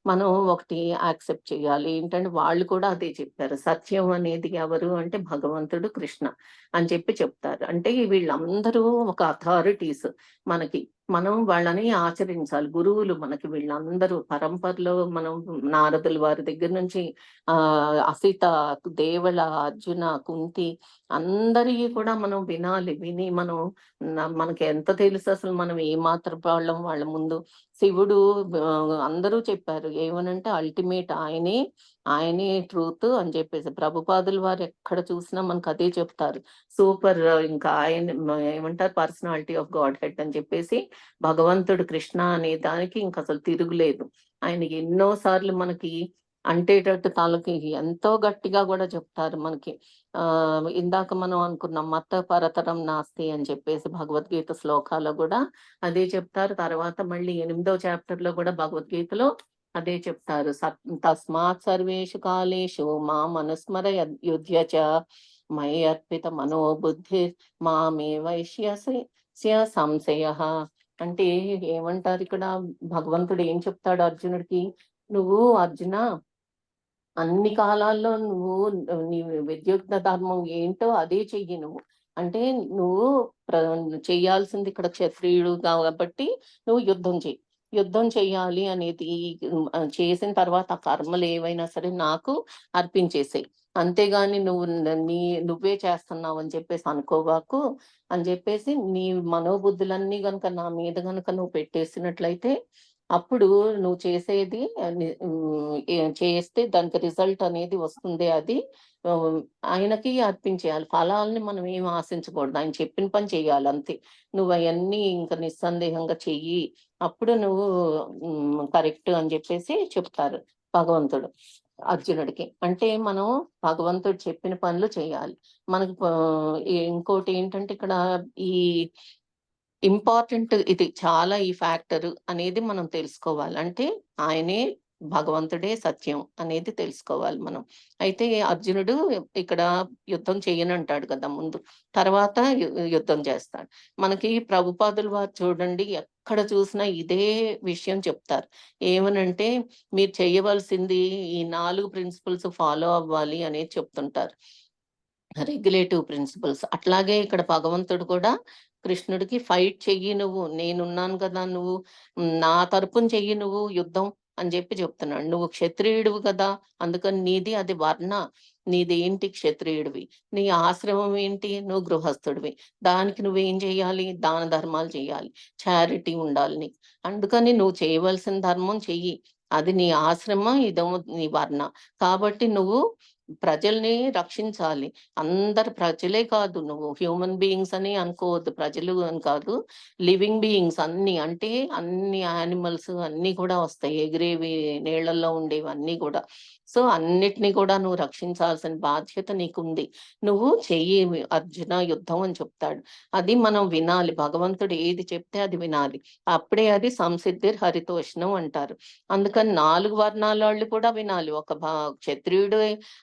మనం ఒకటి యాక్సెప్ట్ చేయాలి. ఏంటంటే వాళ్ళు కూడా అదే చెప్పారు. సత్యం అనేది ఎవరు అంటే భగవంతుడు, కృష్ణ అని చెప్పి చెప్తారు. అంటే వీళ్ళందరూ ఒక అథారిటీస్ మనకి. మనం వాళ్ళని ఆచరించాలి. గురువులు మనకి వీళ్ళందరూ పరంపరలో మనం నారదుల వారి దగ్గర నుంచి అసిత, దేవళ, అర్జున, కుంతి అందరికీ కూడా మనం వినాలి. విని మనకి ఎంత తెలుసు అసలు మనం ఏ మాత్రం వాళ్ళ ముందు. శివుడు అందరూ చెప్పారు ఏమనంటే అల్టిమేట్ ఆయనే ట్రూత్ అని చెప్పేసి. ప్రభుపాదులు వారు ఎక్కడ చూసినా మనకు అదే చెప్తారు. సూపర్, ఇంకా ఆయన ఏమంటారు పర్సనాలిటీ ఆఫ్ గాడ్ హెడ్ అని చెప్పేసి భగవంతుడు కృష్ణ అనే దానికి ఇంకా అసలు తిరుగులేదు. ఆయన ఎన్నో సార్లు మనకి అంటేటట్టు తలకి ఎంతో గట్టిగా కూడా చెప్తారు మనకి. ఇందాక మనం అనుకున్నాం మత పరతరం నాస్తి అని చెప్పేసి భగవద్గీత శ్లోకాల్లో కూడా అదే చెప్తారు. తర్వాత మళ్ళీ 8వ చాప్టర్ లో కూడా భగవద్గీతలో అదే చెప్తారు. తస్మాత్ సర్వేషు కాలేషు మా మనుస్మర యుధ్య చ మయి అర్పిత మనోబుద్ధి మామే వైశ్యస్య సంశయ. అంటే ఏమంటారు ఇక్కడ భగవంతుడు ఏం చెప్తాడు అర్జునుడికి, నువ్వు అర్జున అన్ని కాలాల్లో నువ్వు నీ విద్యుక్త ధర్మం ఏంటో అదే చెయ్యి నువ్వు. అంటే నువ్వు చెయ్యాల్సింది ఇక్కడ క్షత్రియుడు కాబట్టి నువ్వు యుద్ధం చెయ్యి. యుద్ధం చెయ్యాలి అనేది చేసిన తర్వాత ఆ కర్మలు ఏవైనా సరే నాకు అర్పించేసేయి. అంతేగాని నువ్వే చేస్తున్నావు అని చెప్పేసి అనుకోవాకు అని చెప్పేసి నీ మనోబుద్ధులన్నీ గనుక నా మీద గనుక నువ్వు పెట్టేసినట్లయితే అప్పుడు నువ్వు చేసేది చేస్తే దానికి రిజల్ట్ అనేది వస్తుంది. అది ఆయనకి అర్పించేయాలి. ఫలాల్ని మనం ఏం ఆశించకూడదు. ఆయన చెప్పిన పని చెయ్యాలి అంతే. నువ్వు అవన్నీ ఇంకా నిస్సందేహంగా చెయ్యి, అప్పుడు నువ్వు కరెక్ట్ అని చెప్పేసి చెప్తారు భగవంతుడు అర్జునుడికి. అంటే మనం భగవంతుడు చెప్పిన పనులు చేయాలి. మనకి ఇంకోటి ఏంటంటే ఇక్కడ ఈ ఇంపార్టెంట్ ఇది చాలా ఈ ఫ్యాక్టర్ అనేది మనం తెలుసుకోవాలి. అంటే ఆయనే భగవంతుడే సత్యం అనేది తెలుసుకోవాలి మనం. అయితే అర్జునుడు ఇక్కడ యుద్ధం చెయ్యనంటాడు కదా ముందు, తర్వాత యుద్ధం చేస్తాడు. మనకి ప్రభుపాదులు వారు చూడండి ఎక్కడ చూసినా ఇదే విషయం చెప్తారు. ఏమనంటే మీరు చేయవలసింది ఈ 4 ప్రిన్సిపల్స్ ఫాలో అవ్వాలి అనేది చెప్తుంటారు. Regulative principles. అట్లాగే ఇక్కడ భగవంతుడు కూడా కృష్ణుడికి ఫైట్ చెయ్యి నువ్వు, నేనున్నాను కదా, నువ్వు నా తరపున చెయ్యి నువ్వు యుద్ధం అని చెప్పి చెప్తున్నాడు. నువ్వు క్షత్రియుడివి కదా, అందుకని నీది అది వర్ణ, నీదేంటి క్షత్రియుడివి, నీ ఆశ్రమం ఏంటి, నువ్వు గృహస్థుడివి. దానికి నువ్వేం చెయ్యాలి, దాన ధర్మాలు చెయ్యాలి, చారిటీ ఉండాలి నీకు. అందుకని నువ్వు చేయవలసిన ధర్మం చెయ్యి, అది నీ ఆశ్రమం, ఇదేమో నీ వర్ణ. కాబట్టి నువ్వు ప్రజల్ని రక్షించాలి. అందరు ప్రజలే కాదు, నువ్వు హ్యూమన్ బీయింగ్స్ అని అనుకోవద్దు, ప్రజలు అని కాదు, లివింగ్ బీయింగ్స్ అన్ని. అంటే అన్ని యానిమల్స్ అన్ని కూడా వస్తాయి, ఎగిరేవి, నీళ్లలో ఉండేవి అన్ని కూడా. సో అన్నిటినీ కూడా నువ్వు రక్షించాల్సిన బాధ్యత నీకుంది. నువ్వు చెయ్యి అర్జున యుద్ధం అని చెప్తాడు. అది మనం వినాలి. భగవంతుడు ఏది చెప్తే అది వినాలి. అప్పుడే అది సంసిద్ధిర్ హరితోష్ణం అంటారు. అందుకని 4 వర్ణాల వాళ్ళు కూడా వినాలి. ఒక క్షత్రియుడు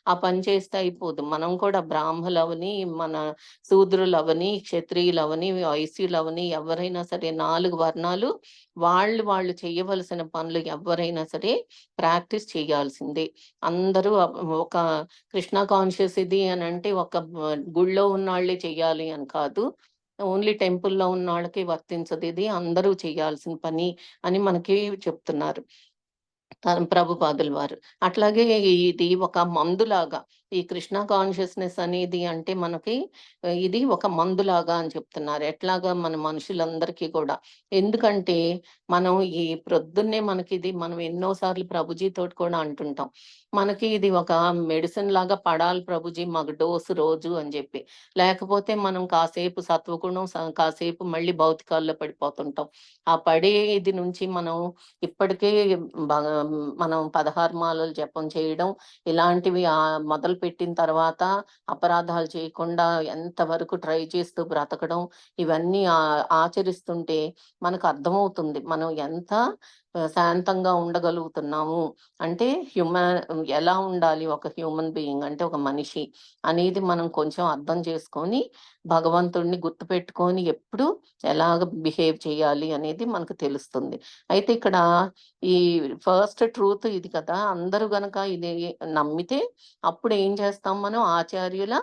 ఆ పని చేస్తే అయిపోదు. మనం కూడా బ్రాహ్మలవని, మన శూద్రులవని, క్షత్రియులవని, వైశ్యులవని ఎవరైనా సరే 4 వర్ణాలు వాళ్ళు చేయవలసిన పనులు ఎవరైనా సరే ప్రాక్టీస్ చేయాల్సిందే. అందరూ ఒక కృష్ణ కాన్షియస్ ఇది అని అంటే ఒక గుళ్ళో ఉన్నవాళ్లే చెయ్యాలి అని కాదు. ఓన్లీ టెంపుల్లో ఉన్న వాళ్ళకి వర్తించదు ఇది, అందరూ చేయాల్సిన పని అని మనకి చెప్తున్నారు ప్రభుపాదుల వారు. అట్లాగే ఇది ఒక మందులాగా ఈ కృష్ణ కాన్షియస్నెస్ అనేది అంటే మనకి ఇది ఒక మందులాగా అని చెప్తున్నారు. ఎట్లాగా మన మనుషులందరికీ కూడా. ఎందుకంటే మనం ఈ ప్రొద్దున్నే మనకిది మనం ఎన్నో సార్లు ప్రభుజీ తోటి కూడా అంటుంటాం. మనకి ఇది ఒక మెడిసిన్ లాగా పడాలి ప్రభుజీ మాకు డోసు రోజు అని చెప్పి. లేకపోతే మనం కాసేపు సత్వగుణం కాసేపు మళ్ళీ భౌతికాల్లో పడిపోతుంటాం. ఆ పడే ఇది నుంచి మనం ఇప్పటికే మనం 16 మాలలు జపం చేయడం ఇలాంటివి మొదలుపెట్టిన తర్వాత అపరాధాలు చేయకుండా ఎంతవరకు ట్రై చేస్తూ బ్రతకడం ఇవన్నీ ఆచరిస్తుంటే మనకు అర్థమవుతుంది. మనం ఎంత శాంతంగా ఉండగలుగుతున్నాము. అంటే ఎలా ఉండాలి ఒక హ్యూమన్ బీయింగ్ అంటే ఒక మనిషి అనేది మనం కొంచెం అర్థం చేసుకొని భగవంతుడిని గుర్తుపెట్టుకొని ఎప్పుడు ఎలాగ బిహేవ్ చేయాలి అనేది మనకు తెలుస్తుంది. అయితే ఇక్కడ ఈ ఫస్ట్ ట్రూత్ ఇది కదా! అందరూ గనక ఇది నమ్మితే అప్పుడు ఏం చేస్తాం మనం ఆచార్యుల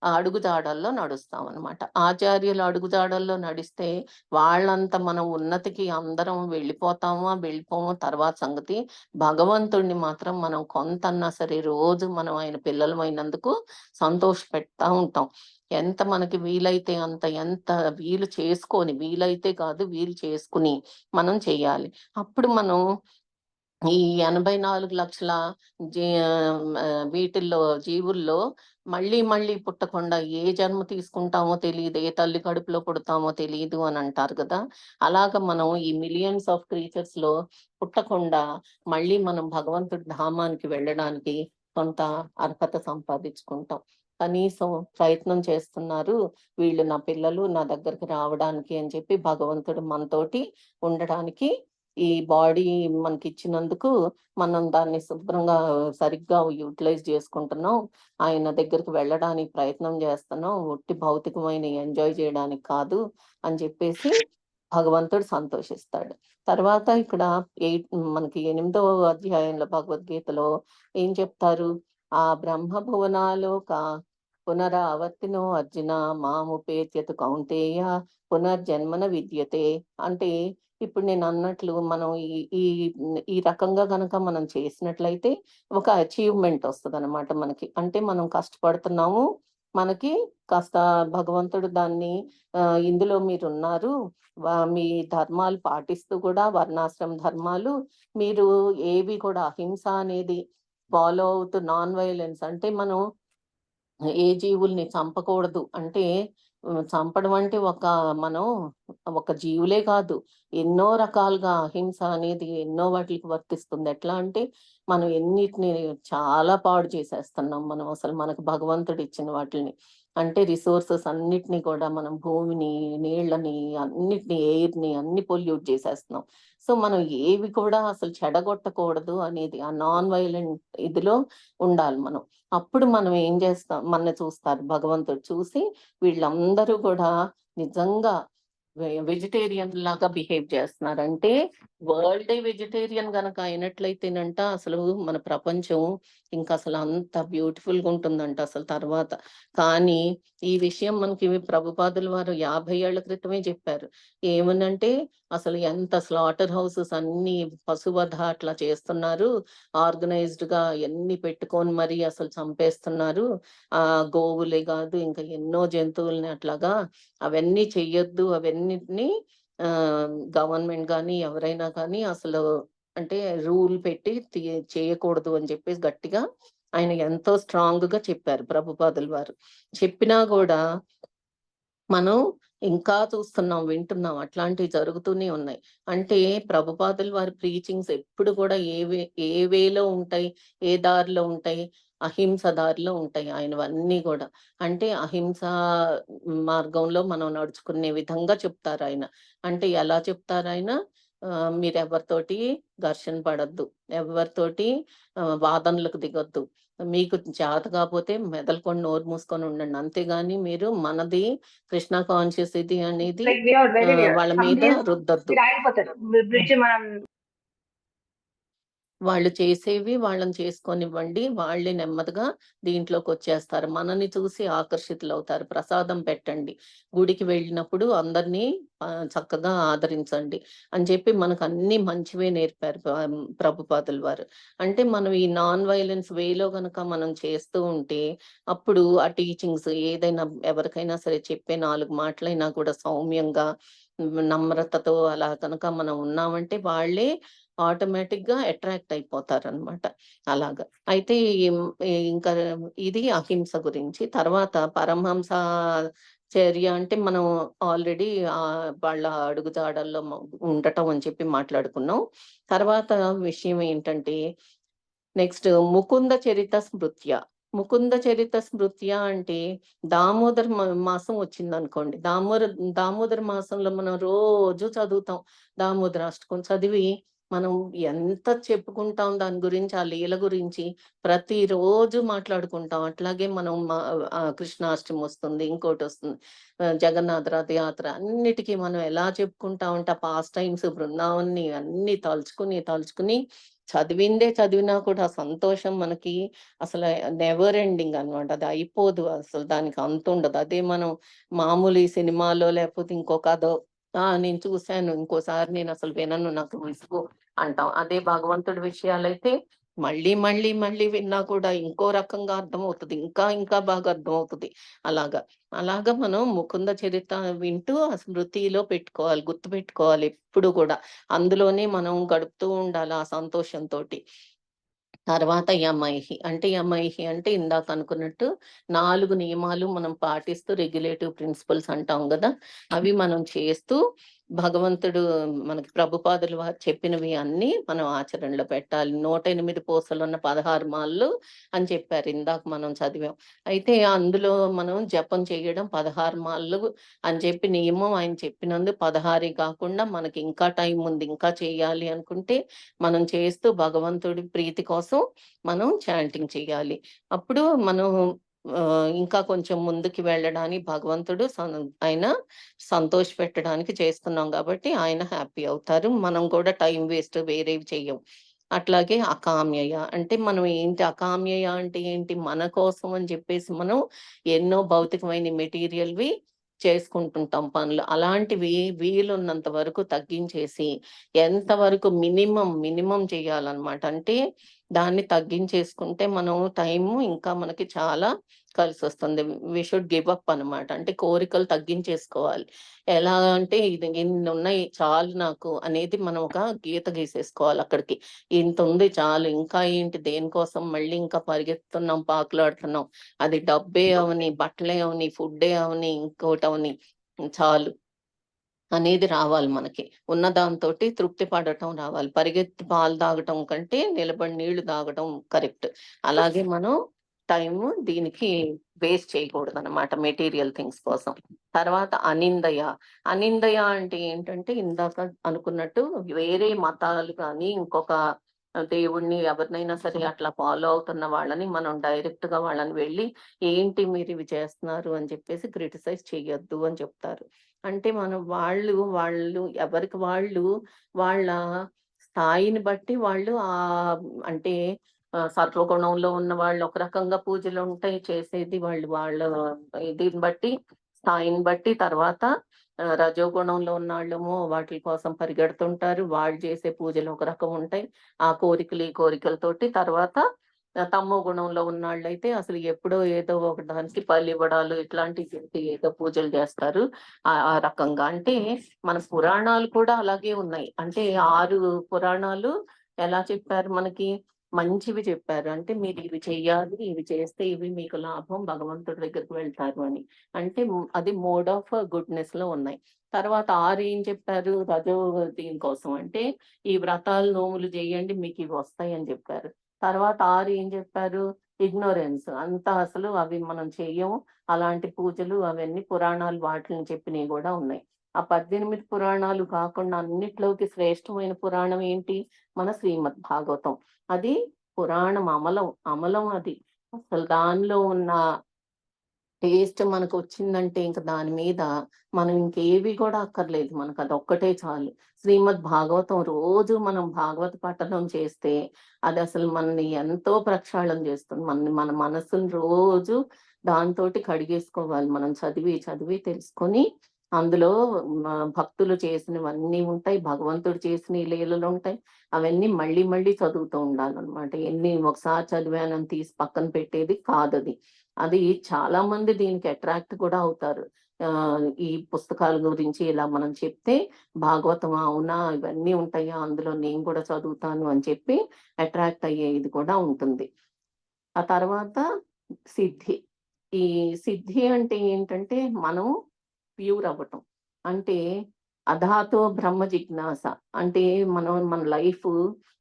అడుగుజాడల్లో నడుస్తామనమాట. ఆచార్యుల అడుగుజాడల్లో నడిస్తే వాళ్ళంత మనం ఉన్నతికి అందరం వెళ్ళిపోతామా, వెళ్ళిపోమో తర్వాత సంగతి. భగవంతుడిని మాత్రం మనం కొంతన్నా సరే రోజు మనం ఆయన పిల్లలమైనందుకు సంతోషపెడతా ఉంటాం. ఎంత మనకి వీలైతే అంత ఎంత వీలైతే కాదు వీలు చేసుకుని మనం చేయాలి. అప్పుడు మనం ఈ 84,00,000 వీటిల్లో జీవుల్లో మళ్ళీ మళ్ళీ పుట్టకుండా ఏ జన్మ తీసుకుంటామో తెలీదు, ఏ తల్లి కడుపులో పుడతామో తెలీదు అని అంటారు కదా! అలాగ మనం ఈ మిలియన్స్ ఆఫ్ క్రీచర్స్‌లో పుట్టకుండా మళ్ళీ మనం భగవంతుడి ధామానికి వెళ్ళడానికి కొంత అర్హత సంపాదించుకుంటాం. కనీసం ప్రయత్నం చేస్తున్నారు. వీళ్ళు నా పిల్లలు నా దగ్గరికి రావడానికి అని చెప్పి భగవంతుడు మనతోటి ఉండడానికి ఈ బాడీ మనకిచ్చినందుకు మనం దాన్ని శుభ్రంగా సరిగ్గా యుటిలైజ్ చేసుకుంటున్నాం. ఆయన దగ్గరికి వెళ్ళడానికి ప్రయత్నం చేస్తున్నాం. ఒట్టి భౌతికమైన ఎంజాయ్ చేయడానికి కాదు అని చెప్పేసి భగవంతుడు సంతోషిస్తాడు. తర్వాత ఇక్కడ మనకి 8వ అధ్యాయంలో భగవద్గీతలో ఏం చెప్తారు? ఆ బ్రహ్మ భువనాలోక పునరావర్తినో అర్జున మాముపేత్యతు కౌంతేయ పునర్జన్మన విద్యతే. అంటే ఇప్పుడు నేను అన్నట్లు మనం ఈ ఈ రకంగా గనక మనం చేసినట్లయితే ఒక అచీవ్మెంట్ వస్తదనమాట మనకి. అంటే మనం కష్టపడుతున్నాము. మనకి కాస్త భగవంతుడు దాన్ని ఇందులో మీరున్నారు. మీ ధర్మాలు పాటిస్తూ కూడా వర్ణాశ్రమ ధర్మాలు మీరు ఏవి కూడా అహింస అనేది ఫాలో అవుతూ నాన్ వైలెన్స్ అంటే మనం ఏ జీవుల్ని చంపకూడదు. అంటే చంపడం అంటే మనం ఒక జీవులే కాదు. ఎన్నో రకాలుగా అహింస అనేది ఎన్నో వాటిలకి వర్తిస్తుంది. ఎట్లా అంటే మనం ఎన్నిటిని చాలా పాడు చేసేస్తున్నాం. మనం అసలు మనకు భగవంతుడు ఇచ్చిన వాటిల్ని. అంటే రిసోర్సెస్ అన్నిటిని కూడా మనం భూమిని, నీళ్ళని, అన్నిటిని ఎయిర్‌ని అన్ని పొల్యూట్ చేసేస్తున్నాం. సో మనం ఏవి కూడా అసలు చెడగొట్టకూడదు అనేది ఆ నాన్ వైలెంట్ ఇదిలో ఉండాలి మనం. అప్పుడు మనం ఏం చేస్తాం మనల్ని చూస్తారు భగవంతుడు. చూసి వీళ్ళందరూ కూడా నిజంగా వెజిటేరియన్ లాగా బిహేవ్ చేస్తున్నారు. అంటే వరల్డే వెజిటేరియన్ గనక అయినట్లయితేనంట అసలు మన ప్రపంచం ఇంకా అసలు అంత బ్యూటిఫుల్‌గా ఉంటుందంట అసలు తర్వాత. కానీ ఈ విషయం మనకి ప్రభుపాదుల వారు 50 ఏళ్ల క్రితమే చెప్పారు. ఏమనంటే అసలు ఎంత స్లాటర్ హౌసెస్ అన్నీ పశువధ అట్లా చేస్తున్నారు. ఆర్గనైజ్డ్‌గా ఎన్ని పెట్టుకొని మరి అసలు చంపేస్తున్నారు. గోవులే కాదు ఇంకా ఎన్నో జంతువుల్ని అట్లాగా అవన్నీ చెయ్యొద్దు. అవన్నిటిని గవర్నమెంట్ గాని ఎవరైనా కానీ అసలు అంటే రూల్ పెట్టి చేయకూడదు అని చెప్పేసి గట్టిగా ఆయన ఎంతో స్ట్రాంగ్‌గా చెప్పారు ప్రభుపాదుల వారు. చెప్పినా గూడా మనం ఇంకా చూస్తున్నాం, వింటున్నాం. అట్లాంటివి జరుగుతూనే ఉన్నాయి. అంటే ప్రభుపాదుల వారి ప్రీచింగ్స్ ఎప్పుడు కూడా ఏ వేలో ఉంటాయి, ఏ దారిలో ఉంటాయి, అహింస దారిలో ఉంటాయి ఆయనవన్నీ గూడా. అంటే అహింసా మార్గంలో మనం నడుచుకునే విధంగా చెప్తారాయన. అంటే ఎలా చెప్తారాయన? మీరెవరితోటి ఘర్షణ పడొద్దు. ఎవరితోటి వాదనలకు దిగొద్దు. మీకు చేత కాపోతే మెదలుకొని నోరు మూసుకొని ఉండండి. అంతేగాని మీరు మనది కృష్ణ కాన్షియస్ ఇది అనేది లైక్ వి ఆర్ వెరీ వాళ్ళ మీద రుద్దొద్దు. మీరు ఆగిపోతారు. బ్రిడ్జ్ మనం వాళ్ళు చేసేవి వాళ్ళని చేసుకొనివ్వండి. వాళ్ళే నెమ్మదిగా దీంట్లోకొచ్చేస్తారు. మనని చూసి ఆకర్షితులవుతారు. ప్రసాదం పెట్టండి. గుడికి వెళ్ళినప్పుడు అందరినీ చక్కగా ఆదరించండి అని చెప్పి మనకన్నీ మంచివే నేర్పారు ప్రభుపాదుల వారు. అంటే మనం ఈ నాన్ వయలెన్స్ వేలో గనక మనం చేస్తూ ఉంటే, అప్పుడు ఆ టీచింగ్స్ ఏదైనా ఎవరికైనా సరే చెప్పే 4 మాటలైనా కూడా సౌమ్యంగా, నమ్రతతో అలా కనుక మనం ఉన్నామంటే వాళ్ళే ఆటోమేటిక్‌గా అట్రాక్ట్ అయిపోతారనమాట. అలాగా. అయితే ఇంకా ఇది అహింస గురించి. తర్వాత పరమహంస చర్య అంటే మనం ఆల్రెడీ వాళ్ళ అడుగుజాడల్లో ఉండటం అని చెప్పి మాట్లాడుకున్నాం. తర్వాత విషయం ఏంటంటే నెక్స్ట్ ముకుంద చరిత స్మృత్య. ముకుంద చరిత స్మృత్య అంటే దామోదర మాసం వచ్చిందనుకోండి. దామోదర మాసంలో మనం రోజు చదువుతాం. దామోదరాష్టకం చదివి మనం ఎంత చెప్పుకుంటాం దాని గురించి, ఆ లీల గురించి ప్రతిరోజు మాట్లాడుకుంటాం. అట్లాగే మనం కృష్ణాష్టమి వస్తుంది, ఇంకోటొస్తుంది. జగన్నాథ రథయాత్ర అన్నిటికి మనం ఎలా చెప్పుకుంటామంటే ఆ పాస్ట్ టైమ్స్ బృందావన్ని అన్నీ తలుచుకుని చదివిందే చదివినా కూడా ఆ సంతోషం మనకి అసలు నెవర్ ఎండింగ్ అనమాట. అది అయిపోదు అసలు. దానికి అంతుండదు. అదే మనం మామూలు ఈ సినిమాలో లేకపోతే ఇంకో కథో నేను చూసాను. ఇంకోసారి నేనసలు వినను. నాకు విసుగు అంటాం. అదే భగవంతుడి విషయాలైతే మళ్ళీ విన్నా కూడా ఇంకో రకంగా అర్థమవుతది. ఇంకా బాగా అర్థమవుతది. అలాగా. అలాగా మనం ముకుంద చరిత వింటూ ఆ స్మృతిలో పెట్టుకోవాలి. గుర్తుపెట్టుకోవాలి ఎప్పుడు గూడా. అందులోనే మనం గడుపుతూ ఉండాలి ఆ సంతోషంతోటి. తర్వాత యమైహి. అంటే యమైహి అంటే ఇందాక అనుకున్నట్టు 4 నియమాలు మనం పాటిస్తూ రెగ్యులేటివ్ ప్రిన్సిపల్స్ అంటాం గదా! అవి మనం చేస్తూ భగవంతుడు మనకి ప్రభుపాదులు వారు చెప్పినవి అన్నీ మనం ఆచరణలో పెట్టాలి. 108 పూసలున్న 16 మాలలు అని చెప్పారు. ఇందాక మనం చదివాం. అయితే అందులో మనం జపం చేయడం 16 మాలలు అని చెప్పి నియమం ఆయన చెప్పినందు 16 కాకుండా మనకి ఇంకా టైం ఉంది. ఇంకా చేయాలి అనుకుంటే మనం చేస్తూ భగవంతుడి ప్రీతి కోసం మనం చాంటింగ్ చేయాలి. అప్పుడు మనం ఇంకా కొంచెం ముందుకు వెళ్ళడానికి భగవంతుడు ఆయన సంతోషపెట్టడానికి చేస్తున్నాం గాబట్టి ఆయన హ్యాపీ అవుతారు. మనం కూడా టైం వేస్ట్ వేరేవి చెయ్యం. అట్లాగే అకామ్యయ అంటే మనం ఏంటి అకామ్యయ అంటే ఏంటి? మన కోసం అని జెప్పేసి మనం ఎన్నో భౌతికమైన మెటీరియల్‌వి చేసుకుంటుంటాం పనులు. అలాంటివి వీలున్నంత వరకు తగ్గించేసి ఎంతవరకు మినిమం చేయాలన్నమాట. అంటే దాన్ని తగ్గించేసుకుంటే మనం టైము ఇంకా మనకి చాలా కలిసొస్తుంది. వి షుడ్ గివ్ అప్ అనమాట. అంటే కోరికలు తగ్గించేసుకోవాలి. ఎలా అంటే ఇది ఇన్నున్నాయి చాలు నాకు అనేది మనం ఒక గీత గీసేసుకోవాలి అక్కడికి. ఇంతుంది చాలు ఇంకా ఏంటి దేనికోసం మళ్ళీ ఇంకా పరిగెత్తుతున్నాం, పాకులాడుతున్నాం. అది డబ్బే అవని, బట్టలే అవని, ఫుడ్డే అవని, ఇంకోటవని చాలు. అనేది రావాలి మనకి. ఉన్న దాంతోటి తృప్తి పడటం రావాలి. పరిగెత్తి పాలు తాగటం కంటే నిలబడి నీళ్లు తాగటం కరెక్ట్. అలాగే మనం టైము దీనికి వేస్ట్ చేయకూడదనమాట మెటీరియల్ థింగ్స్ కోసం. తర్వాత అనిందయ. అనిందయ అంటే ఏంటంటే ఇందాక అనుకున్నట్టు వేరే మతాలు గాని, ఇంకొక దేవుడిని ఎవరినైనా సరే అట్లా ఫాలో అవుతున్న వాళ్ళని మనం డైరెక్ట్‌గా వాళ్ళని వెళ్లి ఏంటి మీరివి చేస్తున్నారు అని చెప్పేసి క్రిటిసైజ్ చెయ్యొద్దు అని చెప్తారు. అంటే మనం వాళ్ళు ఎవరికి వాళ్ళు వాళ్ళ స్థాయిని బట్టి వాళ్ళు అంటే సత్వగుణంలో ఉన్న వాళ్ళు ఒక రకంగా పూజలుంటాయి చేసేది. వాళ్ళ దీన్ని బట్టి స్థాయిని బట్టి తర్వాత రజోగుణంలో ఉన్నోళ్ళేమో వాటిల కోసం పరిగెడుతుంటారు. వాళ్ళు చేసే పూజలు ఒక రకం ఉంటాయి. ఆ కోరికలు, ఈ కోరికలతోటి తర్వాత తమో గుణంలో ఉన్నాళ్ళైతే అసలు ఎప్పుడో ఏదో ఒక దానికి బలివ్వడాలు ఇట్లాంటివి పెట్టి ఏదో పూజలు చేస్తారు. ఆ రకంగా. అంటే మన పురాణాలు కూడా అలాగే ఉన్నాయి. అంటే 6 పురాణాలు ఎలా చెప్పారు మనకి? మంచివి చెప్పారు. అంటే మీరు ఇవి చెయ్యాలి, ఇవి చేస్తే ఇవి మీకు లాభం, భగవంతుడి దగ్గరికి వెళ్తారు అని. అంటే అది మోడ్ ఆఫ్ గుడ్‌నెస్‌లో ఉన్నాయి. తర్వాత 6 ఏం చెప్పారు? దీనికోసం అంటే ఈ వ్రతాలు, నోములు చేయండి మీకివి వస్తాయని చెప్పారు. తర్వాత 6 ఏం చెప్పారు? ఇగ్నోరెన్స్. అంతా అసలు అవి మనం చెయ్యము. అలాంటి పూజలు అవన్నీ పురాణాలు వాటిలిని చెప్పినయి గూడా ఉన్నాయి. ఆ 18 పురాణాలు కాకుండా అన్నిట్లోకి శ్రేష్టమైన పురాణం ఏంటి? మన శ్రీమద్ భాగవతం. అది పురాణం అమలం. అమలం అది. అసలు దానిలో ఉన్న టేస్ట్ మనకు వచ్చిందంటే ఇంక దాని మీద మనం ఇంకేవి కూడా అక్కర్లేదు. మనకు అదొక్కటే చాలు. శ్రీమద్ భాగవతం రోజు మనం భాగవత పఠనం చేస్తే అది అసలు మనని ఎంతో ప్రక్షాళన చేస్తుంది. మన మనసుని రోజు దాంతోటి కడిగేసుకోవాలి. మనం చదివి చదివి తెలుసుకొని అందులో భక్తులు చేసినవన్నీ ఉంటాయి. భగవంతుడు చేసిన లీలలు ఉంటాయి. అవన్నీ మళ్ళీ మళ్ళీ చదువుతూ ఉండాలన్నమాట. ఒకసారి చదివానని తీసి పక్కన పెట్టేది కాదది. అది చాలా మంది దీనికి అట్రాక్ట్ కూడా అవుతారు. ఈ పుస్తకాల గురించి ఇలా మనం చెప్తే భాగవతం అవునా ఇవన్నీ ఉంటాయా అందులో నేను కూడా చదువుతాను అని చెప్పి అట్రాక్ట్ అయ్యే ఇది కూడా ఉంటుంది. ఆ తర్వాత సిద్ధి. ఈ సిద్ధి అంటే ఏంటంటే మనం ప్యూర్ అవ్వటం. అంటే అధాతో బ్రహ్మ జిజ్ఞాస. అంటే మన లైఫ్